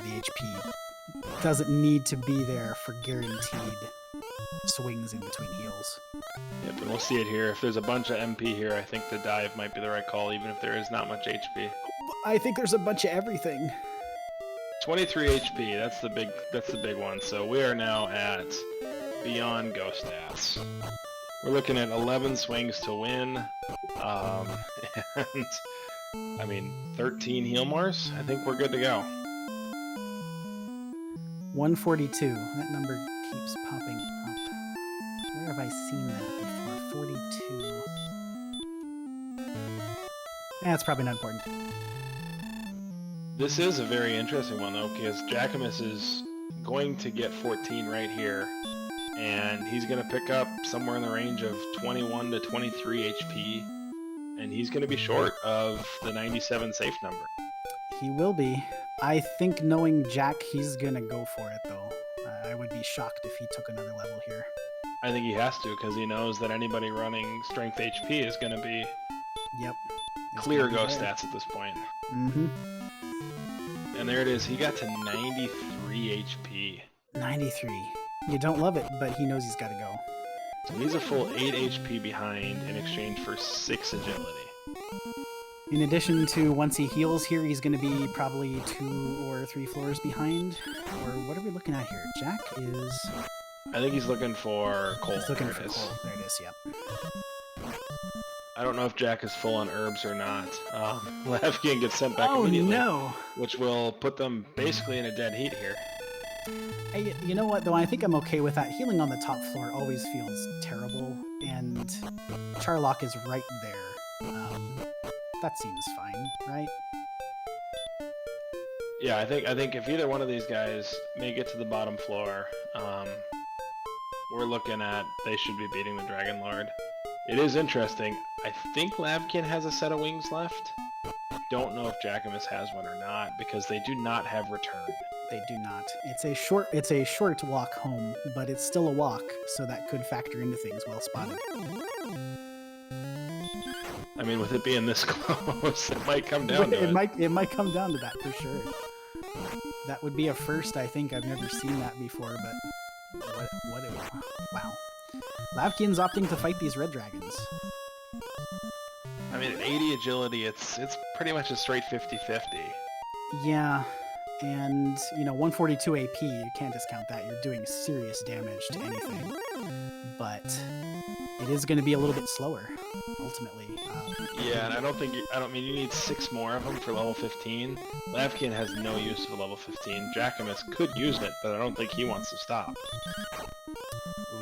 the HP doesn't need to be there for guaranteed swings in between heals. Yep, and we'll see it here. If there's a bunch of MP here, I think the dive might be the right call, even if there is not much HP. I think there's a bunch of everything. 23 HP, that's the big one. So we are now at beyond go stats. We're looking at 11 swings to win, and I mean 13 heal mars. I think we're good to go. 142. That number keeps popping up. Where have I seen that before? 42. That's probably not important. This is a very interesting one though, because Jackimus is going to get 14 right here, and he's going to pick up somewhere in the range of 21 to 23 HP, and he's going to be short of the 97 safe number. He will be. I think knowing Jack, he's going to go for it though. I would be shocked if he took another level here. I think he has to, because he knows that anybody running strength HP is going to be clear go stats at this point. Mm-hmm. And there it is. He got to 93 HP. 93. You don't love it, but he knows he's got to go. So he's a full 8 HP behind in exchange for 6 agility. In addition to once he heals here, he's going to be probably 2 or 3 floors behind. Or what are we looking at here? Jack is... I think he's looking for coal. He's looking for coal. There it is, yep. I don't know if Jack is full on herbs or not. Lavkian gets sent back immediately. Oh no! Which will put them basically in a dead heat here. Hey, you know what though? I think I'm okay with that. Healing on the top floor always feels terrible, and Charlock is right there. That seems fine, right? Yeah, I think if either one of these guys make it to the bottom floor, we're looking at they should be beating the Dragonlord. It is interesting. I think Lavkian has a set of wings left. I don't know if Jackimus has one or not, because they do not have return. They do not. It's a short walk home, but it's still a walk, so that could factor into things. Well spotted. I mean, with it being this close, it might come down to it. It might come down to that for sure. That would be a first, I think. I've never seen that before, but wow. Lavkian's opting to fight these red dragons. I mean, at 80 agility, it's pretty much a straight 50-50. Yeah, and, you know, 142 AP, you can't discount that. You're doing serious damage to anything. But it is going to be a little bit slower, ultimately. Yeah, and I mean, you need 6 more of them for level 15. Lavkian has no use for level 15. Jackimus could use it, but I don't think he wants to stop.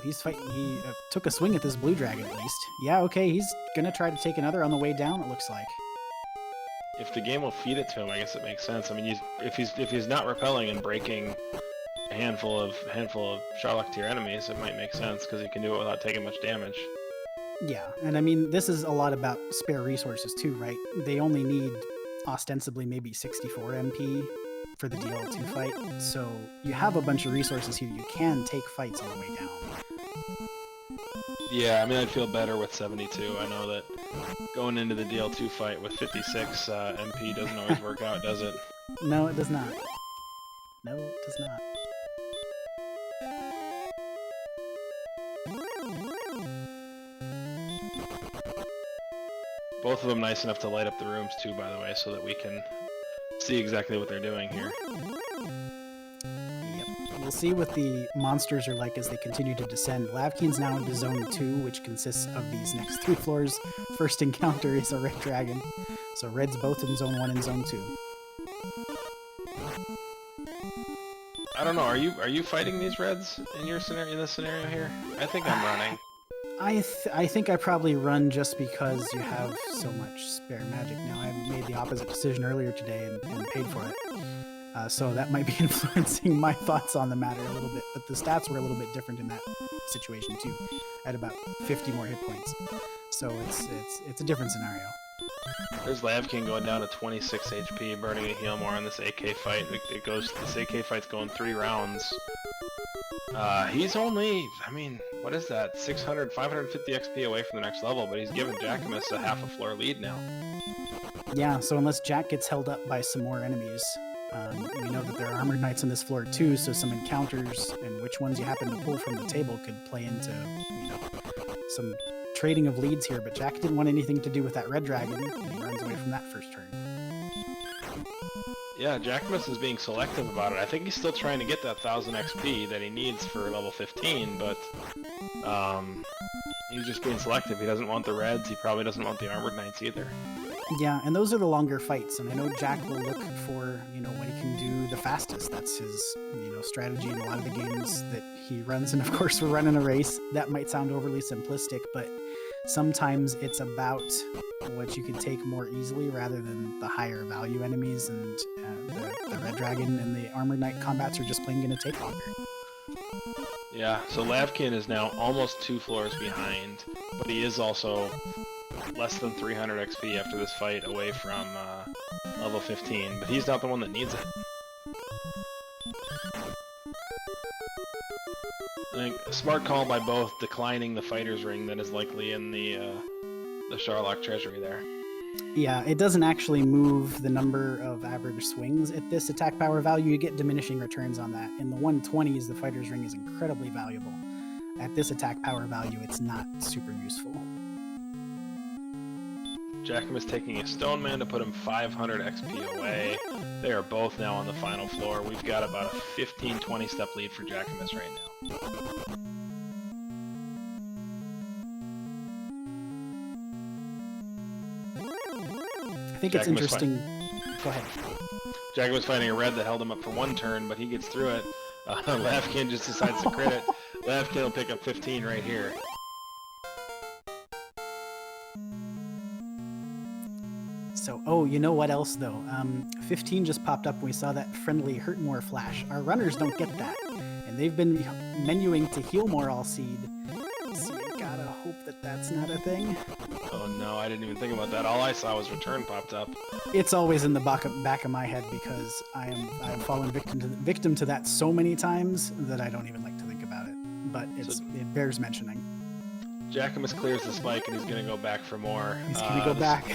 He's fighting. He took a swing at this blue dragon at least. Yeah, okay, he's gonna try to take another on the way down. It looks like. If the game will feed it to him, I guess it makes sense. I mean, if he's not repelling and breaking a handful of Charlock tier enemies, it might make sense because he can do it without taking much damage. Yeah, and I mean, this is a lot about spare resources too, right? They only need ostensibly maybe 64 MP for the DL2 fight, so you have a bunch of resources here. You can take fights on the way down. Yeah, I mean, I'd feel better with 72. I know that going into the DL2 fight with 56 MP doesn't always work out, does it? No, it does not. No, it does not. Both of them nice enough to light up the rooms too, by the way, so that we can see exactly what they're doing here. Yep. We'll see what the monsters are like as they continue to descend. Lavkian's now into Zone 2, which consists of these next 3 floors. First encounter is a red dragon. So red's both in Zone 1 and Zone 2. I don't know, are you fighting these reds in your scenario, in this scenario here? I think I'm running. I think I probably run just because you have so much spare magic now. I made the opposite decision earlier today and paid for it. So that might be influencing my thoughts on the matter a little bit. But the stats were a little bit different in that situation too, at about 50 more hit points. So it's a different scenario. There's Lavkian going down to 26 HP, burning a heal more on this AK fight. This AK fight's going 3 rounds. He's only, I mean, what is that? 550 XP away from the next level, but he's given Jackimus a half a floor lead now. Yeah, so unless Jack gets held up by some more enemies, we know that there are armored knights on this floor too, so some encounters and which ones you happen to pull from the table could play into, you know, some trading of leads here, but Jack didn't want anything to do with that red dragon, and he runs away from that first turn. Yeah, Jackimus is being selective about it. I think he's still trying to get that 1000 XP that he needs for level 15, but he's just being selective. He doesn't want the reds, he probably doesn't want the armored knights either. Yeah, and those are the longer fights, and I know Jack will look for, you know, what he can do the fastest. That's his, you know, strategy in a lot of the games that he runs, and of course we're running a race. That might sound overly simplistic, but sometimes it's about what you can take more easily rather than the higher value enemies, and the red dragon and the armored knight combats are just plain going to take longer. Yeah, so Lavkian is now almost 2 floors behind, but he is also less than 300 XP after this fight away from level 15, but he's not the one that needs it. I think a smart call by both, declining the fighter's ring that is likely in the Charlock treasury there. Yeah, it doesn't actually move the number of average swings at this attack power value. You get diminishing returns on that. In the 120s, the fighter's ring is incredibly valuable. At this attack power value, it's not super useful. Jackimus taking a stone man to put him 500 XP away. They are both now on the final floor. We've got about a 15-20 step lead for Jackimus right now. I think it's interesting. Go ahead. Jackimus fighting a red that held him up for 1 turn, but he gets through it. Lavkian just decides to crit it. Lavkian will pick up 15 right here. So, oh, you know what else though? 15 just popped up when we saw that friendly hurt more flash. Our runners don't get that, and they've been menuing to heal more all seed. So you gotta hope that that's not a thing. Oh no, I didn't even think about that. All I saw was return popped up. It's always in the back of my head because I've fallen victim to that so many times that I don't even like to think about it. But it bears mentioning. Jackimus clears the spike and he's gonna go back for more. He's gonna go back.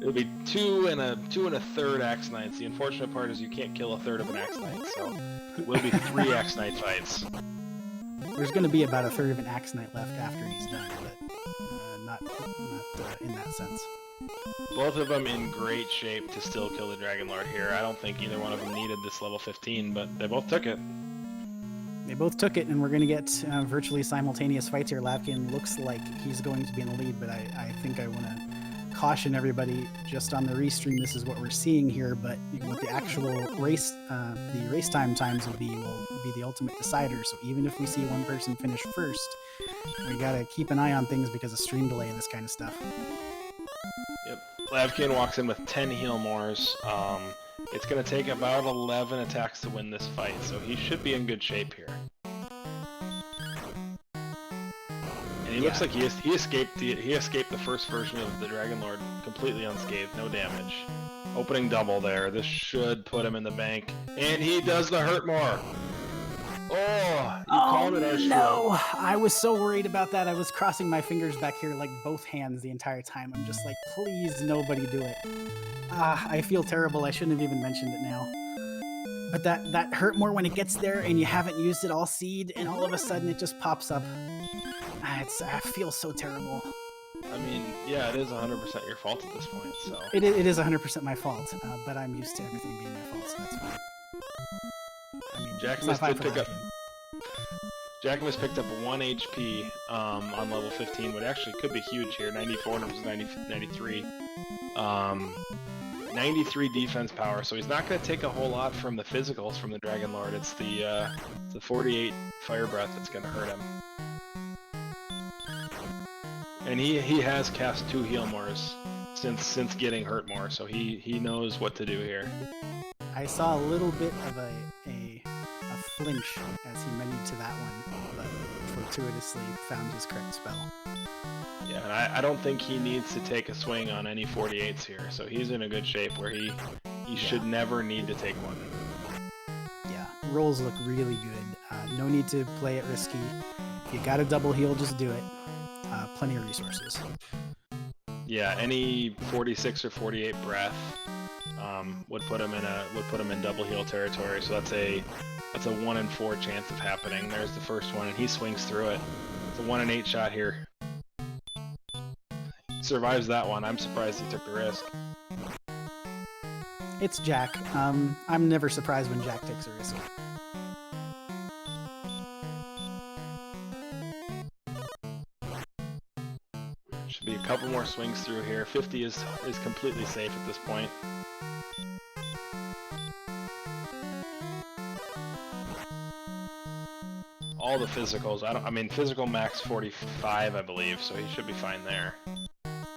It'll be 2 and a 3rd Axe Knights. The unfortunate part is you can't kill a 3rd of an Axe Knight, so it will be 3 Axe Knight fights. There's going to be about a 1/3 of an Axe Knight left after he's done, but not in that sense. Both of them in great shape to still kill the Dragonlord here. I don't think either one of them needed this level 15, but they both took it. They both took it, and we're going to get virtually simultaneous fights here. Lavkian looks like he's going to be in the lead, but I think I want to caution everybody just on the restream. This is what we're seeing here, but what the actual race, the race times will be the ultimate decider. So even if we see one person finish first, we gotta keep an eye on things because of stream delay and this kind of stuff. Yep. Lavkian walks in with 10 heal mores. It's gonna take about 11 attacks to win this fight, so he should be in good shape here. And he looks like he escaped the first version of the Dragonlord completely unscathed, no damage. Opening double there. This should put him in the bank, and he does the hurt more. Oh, you Oh called it Archfield. no! I was so worried about that. I was crossing my fingers back here, like both hands, the entire time. I'm just like, please, nobody do it. I feel terrible. I shouldn't have even mentioned it now. But that hurt more when it gets there and you haven't used it all seed, and all of a sudden it just pops up. I feel so terrible. I mean, yeah, it is 100% your fault at this point. So It is 100% my fault, but I'm used to everything being my fault, so that's fine. I mean, Jackimus did pick up. Jackimus picked up 1 HP on level 15, but actually could be huge here. 94 versus 93. 93 defense power, so he's not going to take a whole lot from the physicals from the Dragonlord. It's the 48 fire breath that's going to hurt him. And he has cast 2 heal mores since getting hurt more, so he knows what to do here. I saw a little bit of a flinch as he menued to that one, but fortuitously found his correct spell. Yeah, and I don't think he needs to take a swing on any 48s here, so he's in a good shape where he should never need to take one. Yeah, rolls look really good. No need to play it risky. If you got a double heal, just do it. Plenty of resources. Yeah, any 46 or 48 breath would put him in double heal territory. So that's a 1 in 4 chance of happening. There's the first one, and he swings through it. It's a 1 in 8 shot here. Survives that one. I'm surprised he took the risk. It's Jack. I'm never surprised when Jack takes a risk. Should be a couple more swings through here. 50 is completely safe at this point. All the physicals. I mean, physical max 45, I believe, so he should be fine there.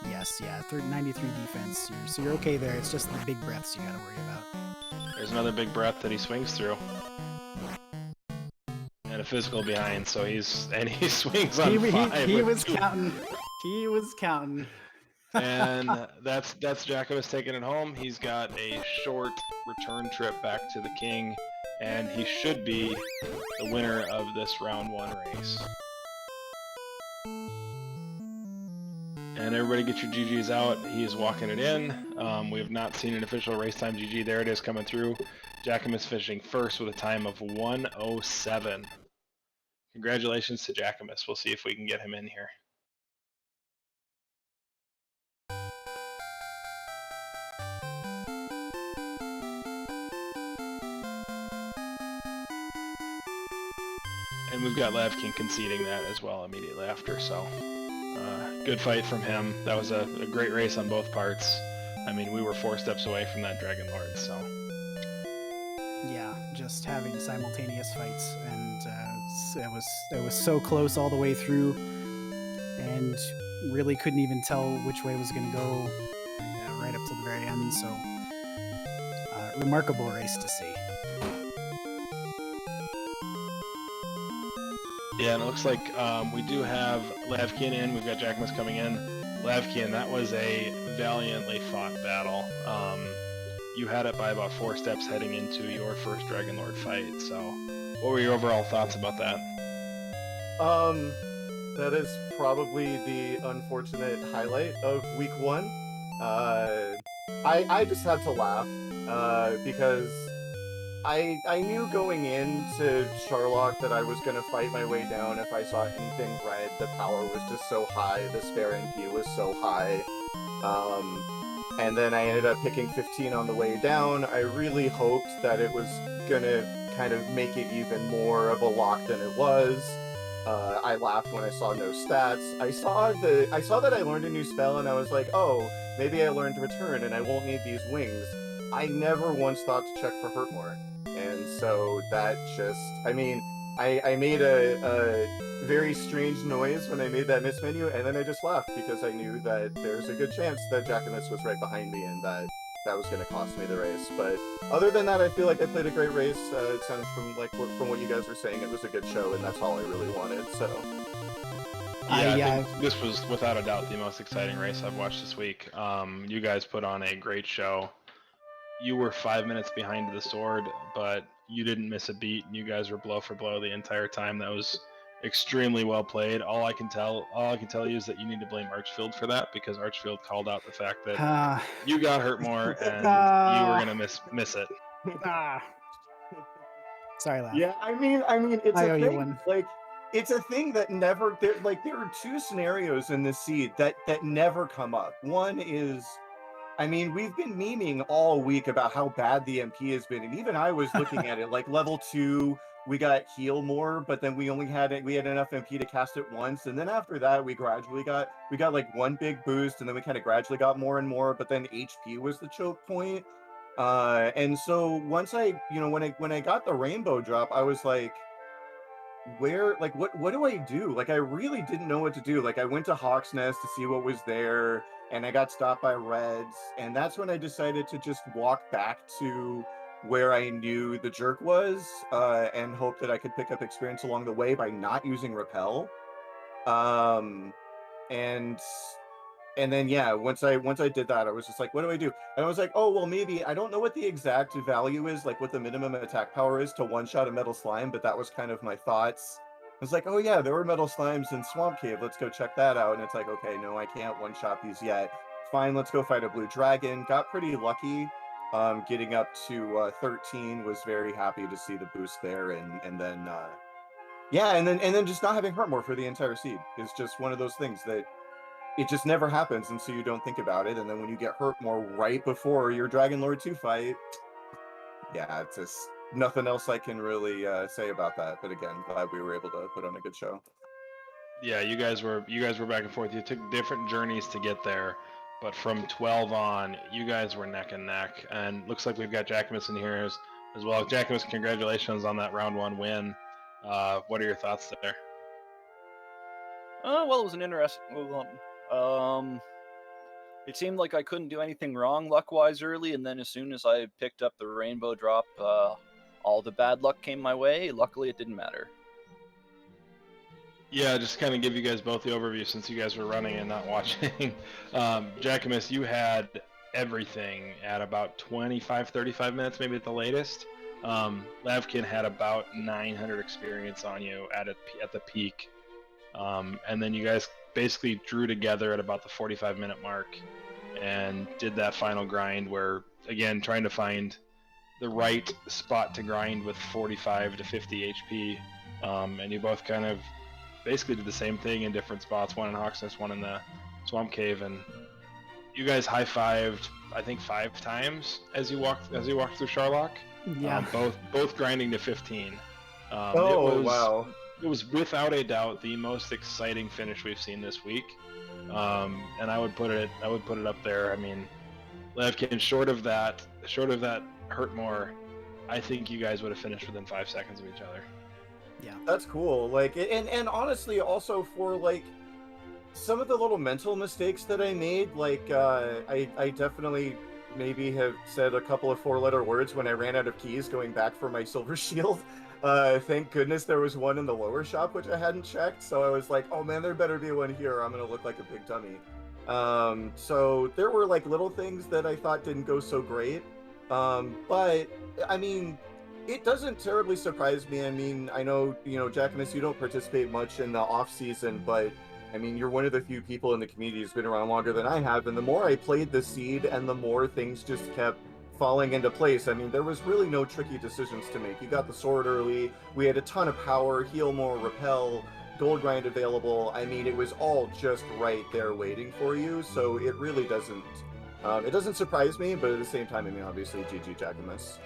Yes, yeah, 93 defense. So you're okay there. It's just the big breaths you gotta worry about. There's another big breath that he swings through. And a physical behind, so he swings on 5. He was counting. He was counting. And that's Jackimus taking it home. He's got a short return trip back to the king, and he should be the winner of this round 1 race. And everybody get your GGs out. He is walking it in. We have not seen an official race time GG. There it is coming through. Jackimus finishing first with a time of 1:07. Congratulations to Jackimus. We'll see if we can get him in here. And we've got lavkian conceding that as well immediately after, so good fight from him. That was a great race on both parts. I mean, we were 4 steps away from that Dragonlord, so. Yeah, just having simultaneous fights, and it was so close all the way through, and really couldn't even tell which way it was going to go right up to the very end, so remarkable race to see. Yeah, and it looks like we do have lavkian in. We've got Jackimus coming in. lavkian, that was a valiantly fought battle. You had it by about 4 steps heading into your first Dragonlord fight, so what were your overall thoughts about that? That is probably the unfortunate highlight of week 1. I just had to laugh, because I knew going into Charlock that I was going to fight my way down if I saw anything red. The power was just so high, the spare NP was so high, and then I ended up picking 15 on the way down. I really hoped that it was going to kind of make it even more of a lock than it was. I laughed when I saw no stats. I saw that I learned a new spell, and I was like, oh, maybe I learned Return, and I won't need these wings. I never once thought to check for Hurt More. And so that just, I mean, I made a very strange noise when I made that miss menu, and then I just laughed because I knew that there's a good chance that Jackimus was right behind me and that was going to cost me the race. But other than that, I feel like I played a great race. It sounds from what you guys were saying, it was a good show, and that's all I really wanted. So yeah, I think this was without a doubt the most exciting race I've watched this week. You guys put on a great show. you were 5 minutes behind the sword, but you didn't miss a beat, and you guys were blow for blow the entire time. That was extremely well played. All I can tell you is that you need to blame Archfield for that, because Archfield called out the fact that Ah, you got hurt more and you were Ah. gonna miss it. Sorry, Laugh. Yeah, I mean, it's I a owe you thing. one. Like, it's a thing that never. There are two scenarios in this seed that never come up. One is, I mean, we've been memeing all week about how bad the MP has been, and even I was looking at it. Like level 2, we got heal more, but then we had enough MP to cast it once, and then after that, we got like one big boost, and then we kind of gradually got more and more. But then HP was the choke point. And so once when I got the rainbow drop, I was like, what do I do? Like, I really didn't know what to do. Like, I went to Hawk's Nest to see what was there, and I got stopped by Reds, and that's when I decided to just walk back to where I knew the jerk was, and hope that I could pick up experience along the way by not using repel. Um, and and then yeah, once I did that, I was just like, what do I do? And I was like, oh well, maybe I don't know what the exact value is, like what the minimum attack power is to one shot a metal slime, but that was kind of my thoughts. I was like, oh yeah, there were metal slimes in Swamp Cave. Let's go check that out. And it's like, okay, no, I can't one shot these yet. Fine, let's go fight a blue dragon. Got pretty lucky. Getting up to 13, was very happy to see the boost there, and then yeah, and then just not having hurt more for the entire seed is just one of those things that it just never happens, and so you don't think about it. And then when you get hurt more right before your Dragonlord 2 fight, yeah, it's just nothing else I can really say about that. But again, glad we were able to put on a good show. Yeah, you guys were back and forth. You took different journeys to get there, but from 12 on, you guys were neck and neck. And looks like we've got Jackimus in here as well. Jackimus, congratulations on that round 1 win. What are your thoughts there? Well, it was an interesting move on. It seemed like I couldn't do anything wrong luck-wise early, and then as soon as I picked up the rainbow drop, all the bad luck came my way. Luckily, it didn't matter. Yeah, just kind of give you guys both the overview since you guys were running and not watching. Jackimus, you had everything at about 25, 35 minutes, maybe at the latest. Lavkian had about 900 experience on you at the peak. And then you guys basically drew together at about the 45-minute mark and did that final grind where, again, trying to find the right spot to grind with 45 to 50 HP. And you both kind of basically did the same thing in different spots, one in Hawksnest, one in the Swamp Cave, and you guys high-fived, I think, 5 times as you walked through Charlock. Yeah. Both grinding to 15. Wow. It was without a doubt the most exciting finish we've seen this week, and I would put it up there. I mean, Lavkin, short of that hurt more, I think you guys would have finished within 5 seconds of each other. Yeah. That's cool. Like, and honestly, also for like some of the little mental mistakes that I made, like I definitely maybe have said a couple of 4-letter words when I ran out of keys going back for my silver shield. Thank goodness there was one in the lower shop, which I hadn't checked. So I was like, oh man, there better be one here, or I'm gonna look like a big dummy. So there were like little things that I thought didn't go so great. But I mean, it doesn't terribly surprise me. I mean, I know, Jackimus, you don't participate much in the off season, but I mean, you're one of the few people in the community who's been around longer than I have. And the more I played the seed, and the more things just kept falling into place. I mean, there was really no tricky decisions to make. You got the sword early. We had a ton of power, heal more, repel, gold grind available. I mean, it was all just right there waiting for you. So it really doesn't. It doesn't surprise me, but at the same time, I mean, obviously, GG Jackimus.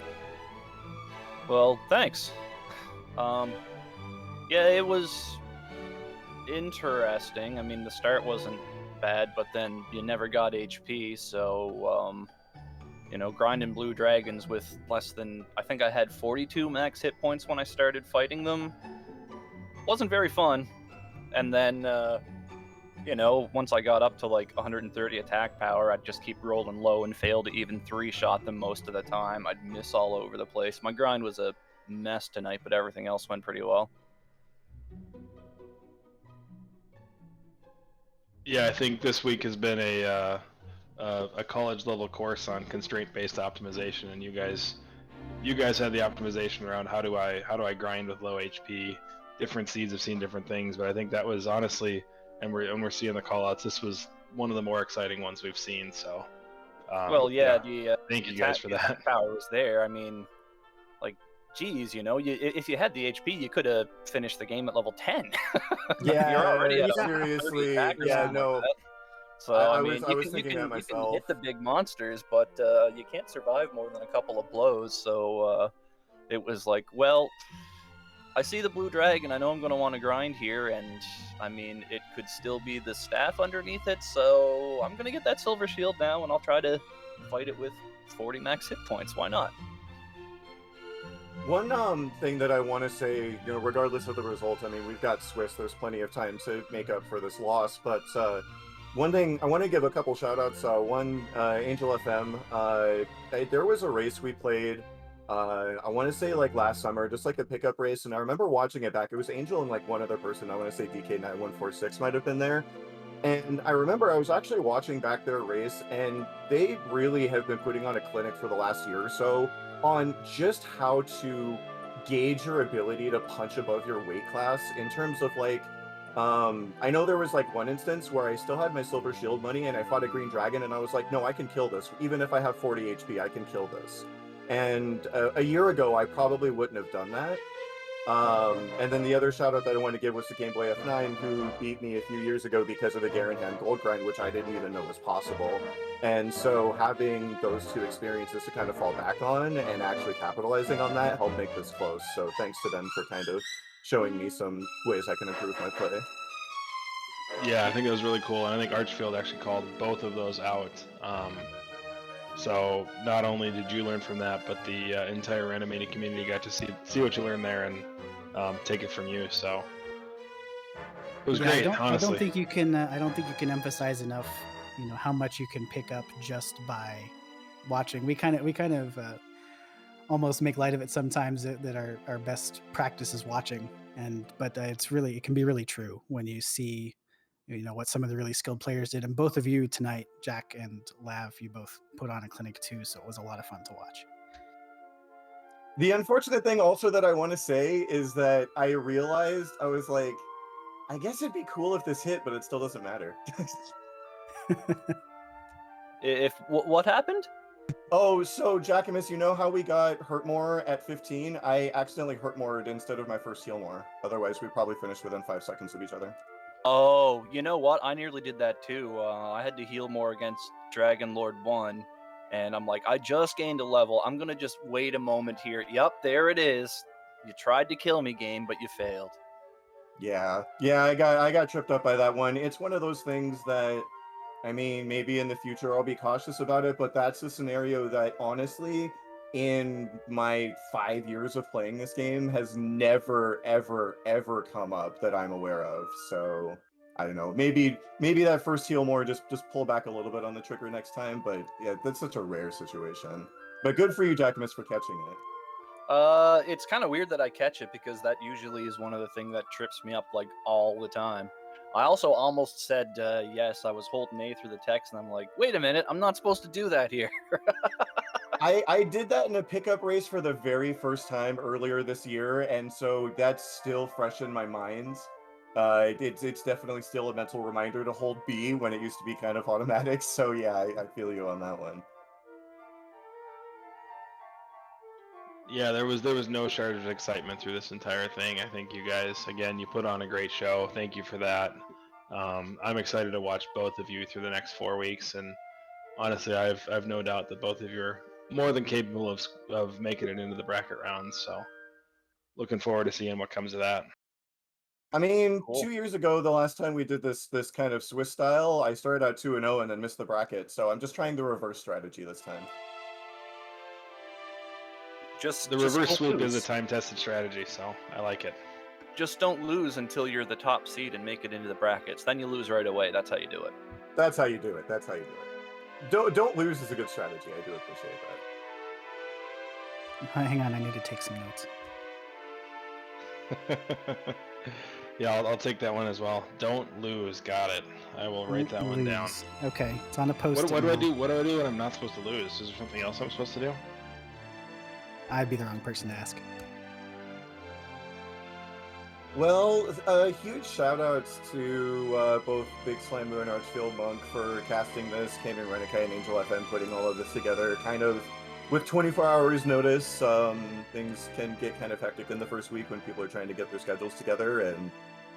Well, thanks. Yeah, it was interesting. I mean, the start wasn't bad, but then you never got HP, so, grinding blue dragons with less than, I think I had 42 max hit points when I started fighting them. Wasn't very fun. And then, once I got up to like 130 attack power, I'd just keep rolling low and fail to even 3-shot them most of the time. I'd miss all over the place. My grind was a mess tonight, but everything else went pretty well. Yeah, I think this week has been a a college level course on constraint based optimization, and you guys had the optimization around how do I grind with low HP. Different seeds have seen different things, but I think that was honestly, and we're seeing the callouts. This was one of the more exciting ones we've seen. So, Well, yeah, the thank the you guys attack- for the that. attack power was there. I mean, like, geez, if you had the HP, you could have finished the game at level 10. Yeah, You're already at a seriously. 30 attack or Yeah, something no. like that. So I mean, was thinking that you can myself. hit the big monsters, but you can't survive more than a couple of blows. So it was like, well, I see the blue dragon. I know I'm going to want to grind here, and I mean, it could still be the staff underneath it. So I'm going to get that silver shield now, and I'll try to fight it with 40 max hit points. Why not? One thing that I want to say, regardless of the result, I mean, we've got Swiss. There's plenty of time to make up for this loss. But one thing I want to give a couple shout-outs. One, Angel FM. There was a race we played. I want to say like last summer, just like a pickup race, and I remember watching it back. It was Angel and like one other person. I want to say DK9146 might have been there. And I remember I was actually watching back their race, and they really have been putting on a clinic for the last year or so on just how to gauge your ability to punch above your weight class in terms of like, I know there was like one instance where I still had my silver shield money and I fought a green dragon and I was like, no, I can kill this. Even if I have 40 HP, I can kill this. And a year ago, I probably wouldn't have done that. And then the other shout out that I wanted to give was to Game Boy F9, who beat me a few years ago because of the Garanham gold grind, which I didn't even know was possible. And so having those two experiences to kind of fall back on and actually capitalizing on that helped make this close. So thanks to them for kind of showing me some ways I can improve my play. Yeah, I think it was really cool, and I think Archfield actually called both of those out. So not only did you learn from that, but the entire Randomizer community got to see what you learned there and take it from you. So it was great. I honestly, don't think you can. I don't think you can emphasize enough. How much you can pick up just by watching. We kind of almost make light of it sometimes that our best practice is watching, but it can be really true when you see what some of the really skilled players did. And both of you tonight, Jack and Lav, you both put on a clinic too, so it was a lot of fun to watch. The unfortunate thing also that I want to say is that I realized, I was like, I guess it'd be cool if this hit, but it still doesn't matter. What happened? Oh, so Jackimus, you know how we got hurt more at 15? I accidentally hurt more instead of my first heal more. Otherwise, we probably finished within 5 seconds of each other. Oh, you know what? I nearly did that too. I had to heal more against Dragonlord 1, and I'm like, I just gained a level. I'm gonna just wait a moment here. Yup, there it is. You tried to kill me, game, but you failed. Yeah, I got tripped up by that one. It's one of those things that, I mean, maybe in the future I'll be cautious about it, but that's a scenario that honestly, in my 5 years of playing this game, has never, ever, ever come up that I'm aware of. So I don't know. Maybe that first heal more, just pull back a little bit on the trigger next time. But yeah, that's such a rare situation. But good for you, Jackimus, for catching it. It's kind of weird that I catch it because that usually is one of the things that trips me up like all the time. I also almost said yes. I was holding A through the text, and I'm like, wait a minute, I'm not supposed to do that here. I did that in a pickup race for the very first time earlier this year, and so that's still fresh in my mind. It's definitely still a mental reminder to hold B when it used to be kind of automatic. So yeah, I feel you on that one. yeah, there was no shortage of excitement through this entire thing. I think you guys, again, you put on a great show. Thank you for that. I'm excited to watch both of you through the next 4 weeks, and honestly, I've no doubt that both of you are more than capable of making it into the bracket rounds. So, looking forward to seeing what comes of that. I mean, Cool. 2 years ago, the last time we did this kind of Swiss style, I started out 2-0 and then missed the bracket. So I'm just trying the reverse strategy this time. Just The just reverse don't swoop is a lose. time-tested strategy, so I like it. Just don't lose until you're the top seed and make it into the brackets. Then you lose right away. That's how you do it. That's how you do it. That's how you do it. Don't lose is a good strategy. I do appreciate that. Hang on, I need to take some notes. Yeah, I'll take that one as well. Don't lose. Got it. I will write that one down. Lose. Okay, it's on a post-it. What do I now. do? What do I do when I'm not supposed to lose? Is there something else I'm supposed to do? I'd be the wrong person to ask. Well, huge shout outs to both Big Slamu and Archfield Monk for casting this, Cayman Renikai and Angel FM putting all of this together. Kind of with 24 hours notice, things can get kind of hectic in the first week when people are trying to get their schedules together, and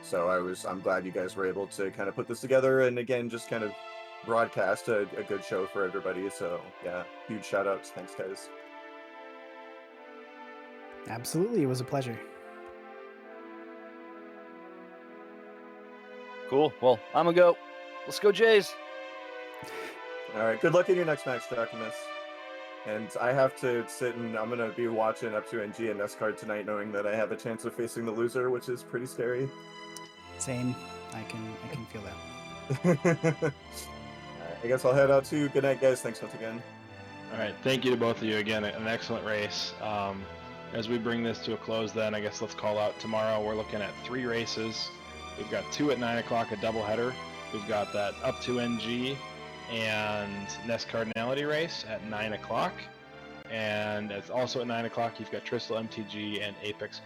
so I'm glad you guys were able to kind of put this together and again just kind of broadcast a good show for everybody. So yeah, huge shout outs. Thanks, guys. Absolutely, it was a pleasure. Cool. Well, I'm gonna go. Let's go, Jays. All right, good luck in your next match, Jackimus. And I have to sit and I'm gonna be watching up to NG and NESCARD tonight, knowing that I have a chance of facing the loser, which is pretty scary. Same. I can feel that. All right, I guess I'll head out too. Good night, guys. Thanks once again. All right. Thank you to both of you again. An excellent race. As we bring this to a close, then I guess let's call out tomorrow. We're looking at 3 races. We've got 2 at 9 o'clock, a doubleheader. We've got that up to NG and NES Cardinality race at 9 o'clock. And it's also at 9 o'clock, you've got Tristle MTG and Apex